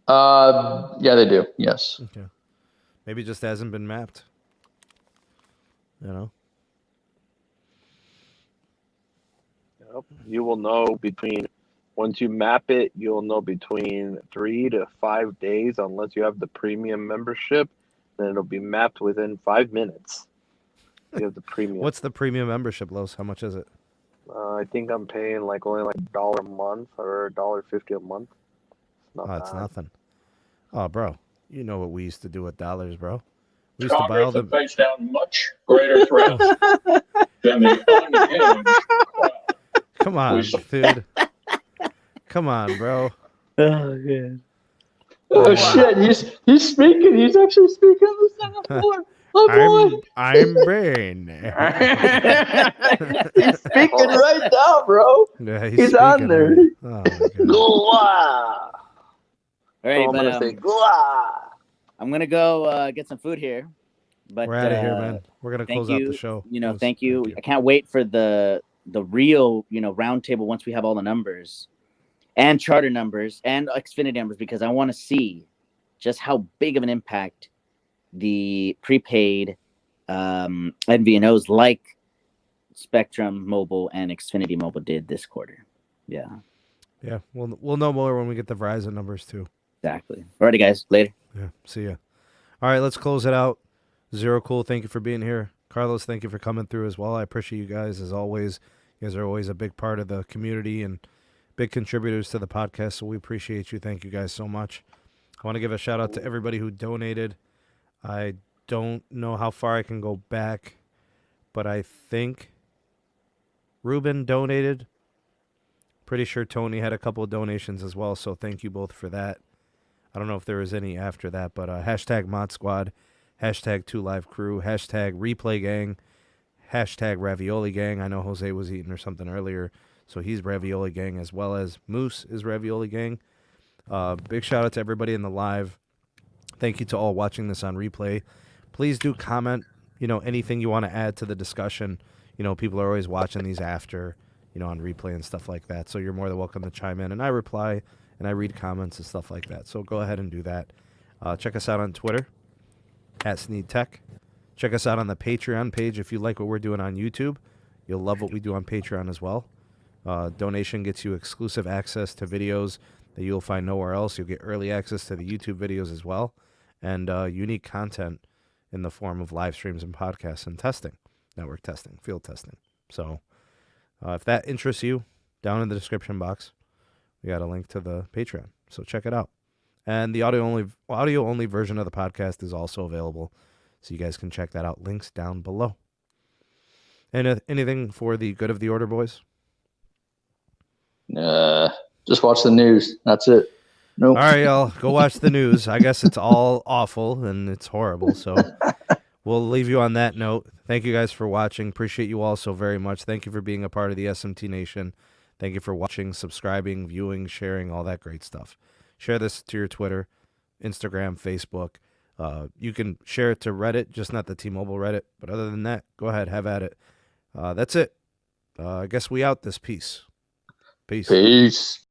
Yeah, they do. Yes. Okay. Maybe it just hasn't been mapped. You know? Yep. You will know once you map it, you'll know between 3 to 5 days, unless you have the premium membership. Then it'll be mapped within 5 minutes. You have the premium. What's the premium membership, Los? How much is it? I think I'm paying only $1 a month or $1.50 a month. It's nothing. Oh, bro, you know what we used to do with dollars, bro. We used to buy all the face down much greater threat than the unhinged crowd. Come on, dude. Come on, bro. Oh, good. Oh, shit. He's speaking. He's actually speaking on the Senate floor. Oh, boy. I'm Bane. He's speaking right now, bro. Yeah, he's on there. Right. Oh, Goa! All right, but I'm gonna go get some food here. But we're out of here, man. We're gonna close out the show. Thank you. I can't wait for the real roundtable once we have all the numbers and charter numbers and Xfinity numbers, because I want to see just how big of an impact the prepaid MVNOs like Spectrum Mobile and Xfinity Mobile did this quarter. Yeah. Yeah, we'll know more when we get the Verizon numbers too. Exactly. Alrighty, guys. Later. Yeah. See ya. All right, let's close it out. Zero Cool, thank you for being here. Carlos, thank you for coming through as well. I appreciate you guys as always. You guys are always a big part of the community and big contributors to the podcast, so we appreciate you. Thank you guys so much. I want to give a shout out to everybody who donated. I don't know how far I can go back, but I think Ruben donated. Pretty sure Tony had a couple of donations as well, so thank you both for that. I don't know if there was any after that, but hashtag Mod Squad, hashtag 2LiveCrew, hashtag Replay Gang, hashtag Ravioli Gang. I know Jose was eating or something earlier, so he's Ravioli Gang, as well as Moose is Ravioli Gang. Big shout out to everybody in the live. Thank you to all watching this on replay. Please do comment, anything you want to add to the discussion. People are always watching these after, on replay and stuff like that. So you're more than welcome to chime in. And I reply and I read comments and stuff like that. So go ahead and do that. Check us out on Twitter, @SneedTech. Check us out on the Patreon page if you like what we're doing on YouTube. You'll love what we do on Patreon as well. Donation gets you exclusive access to videos that you'll find nowhere else. You'll get early access to the YouTube videos as well, and unique content in the form of live streams and podcasts and testing, network testing, field testing. So if that interests you, down in the description box, we got a link to the Patreon. So check it out. And the audio only version of the podcast is also available, so you guys can check that out. Links down below. And anything for the good of the order, boys? Just watch the news. That's it. Nope. All right, y'all. Go watch the news. I guess it's all awful and it's horrible. So we'll leave you on that note. Thank you guys for watching. Appreciate you all so very much. Thank you for being a part of the SMT Nation. Thank you for watching, subscribing, viewing, sharing, all that great stuff. Share this to your Twitter, Instagram, Facebook. You can share it to Reddit, just not the T-Mobile Reddit. But other than that, go ahead, have at it. That's it. I guess we out this piece. Peace. Peace.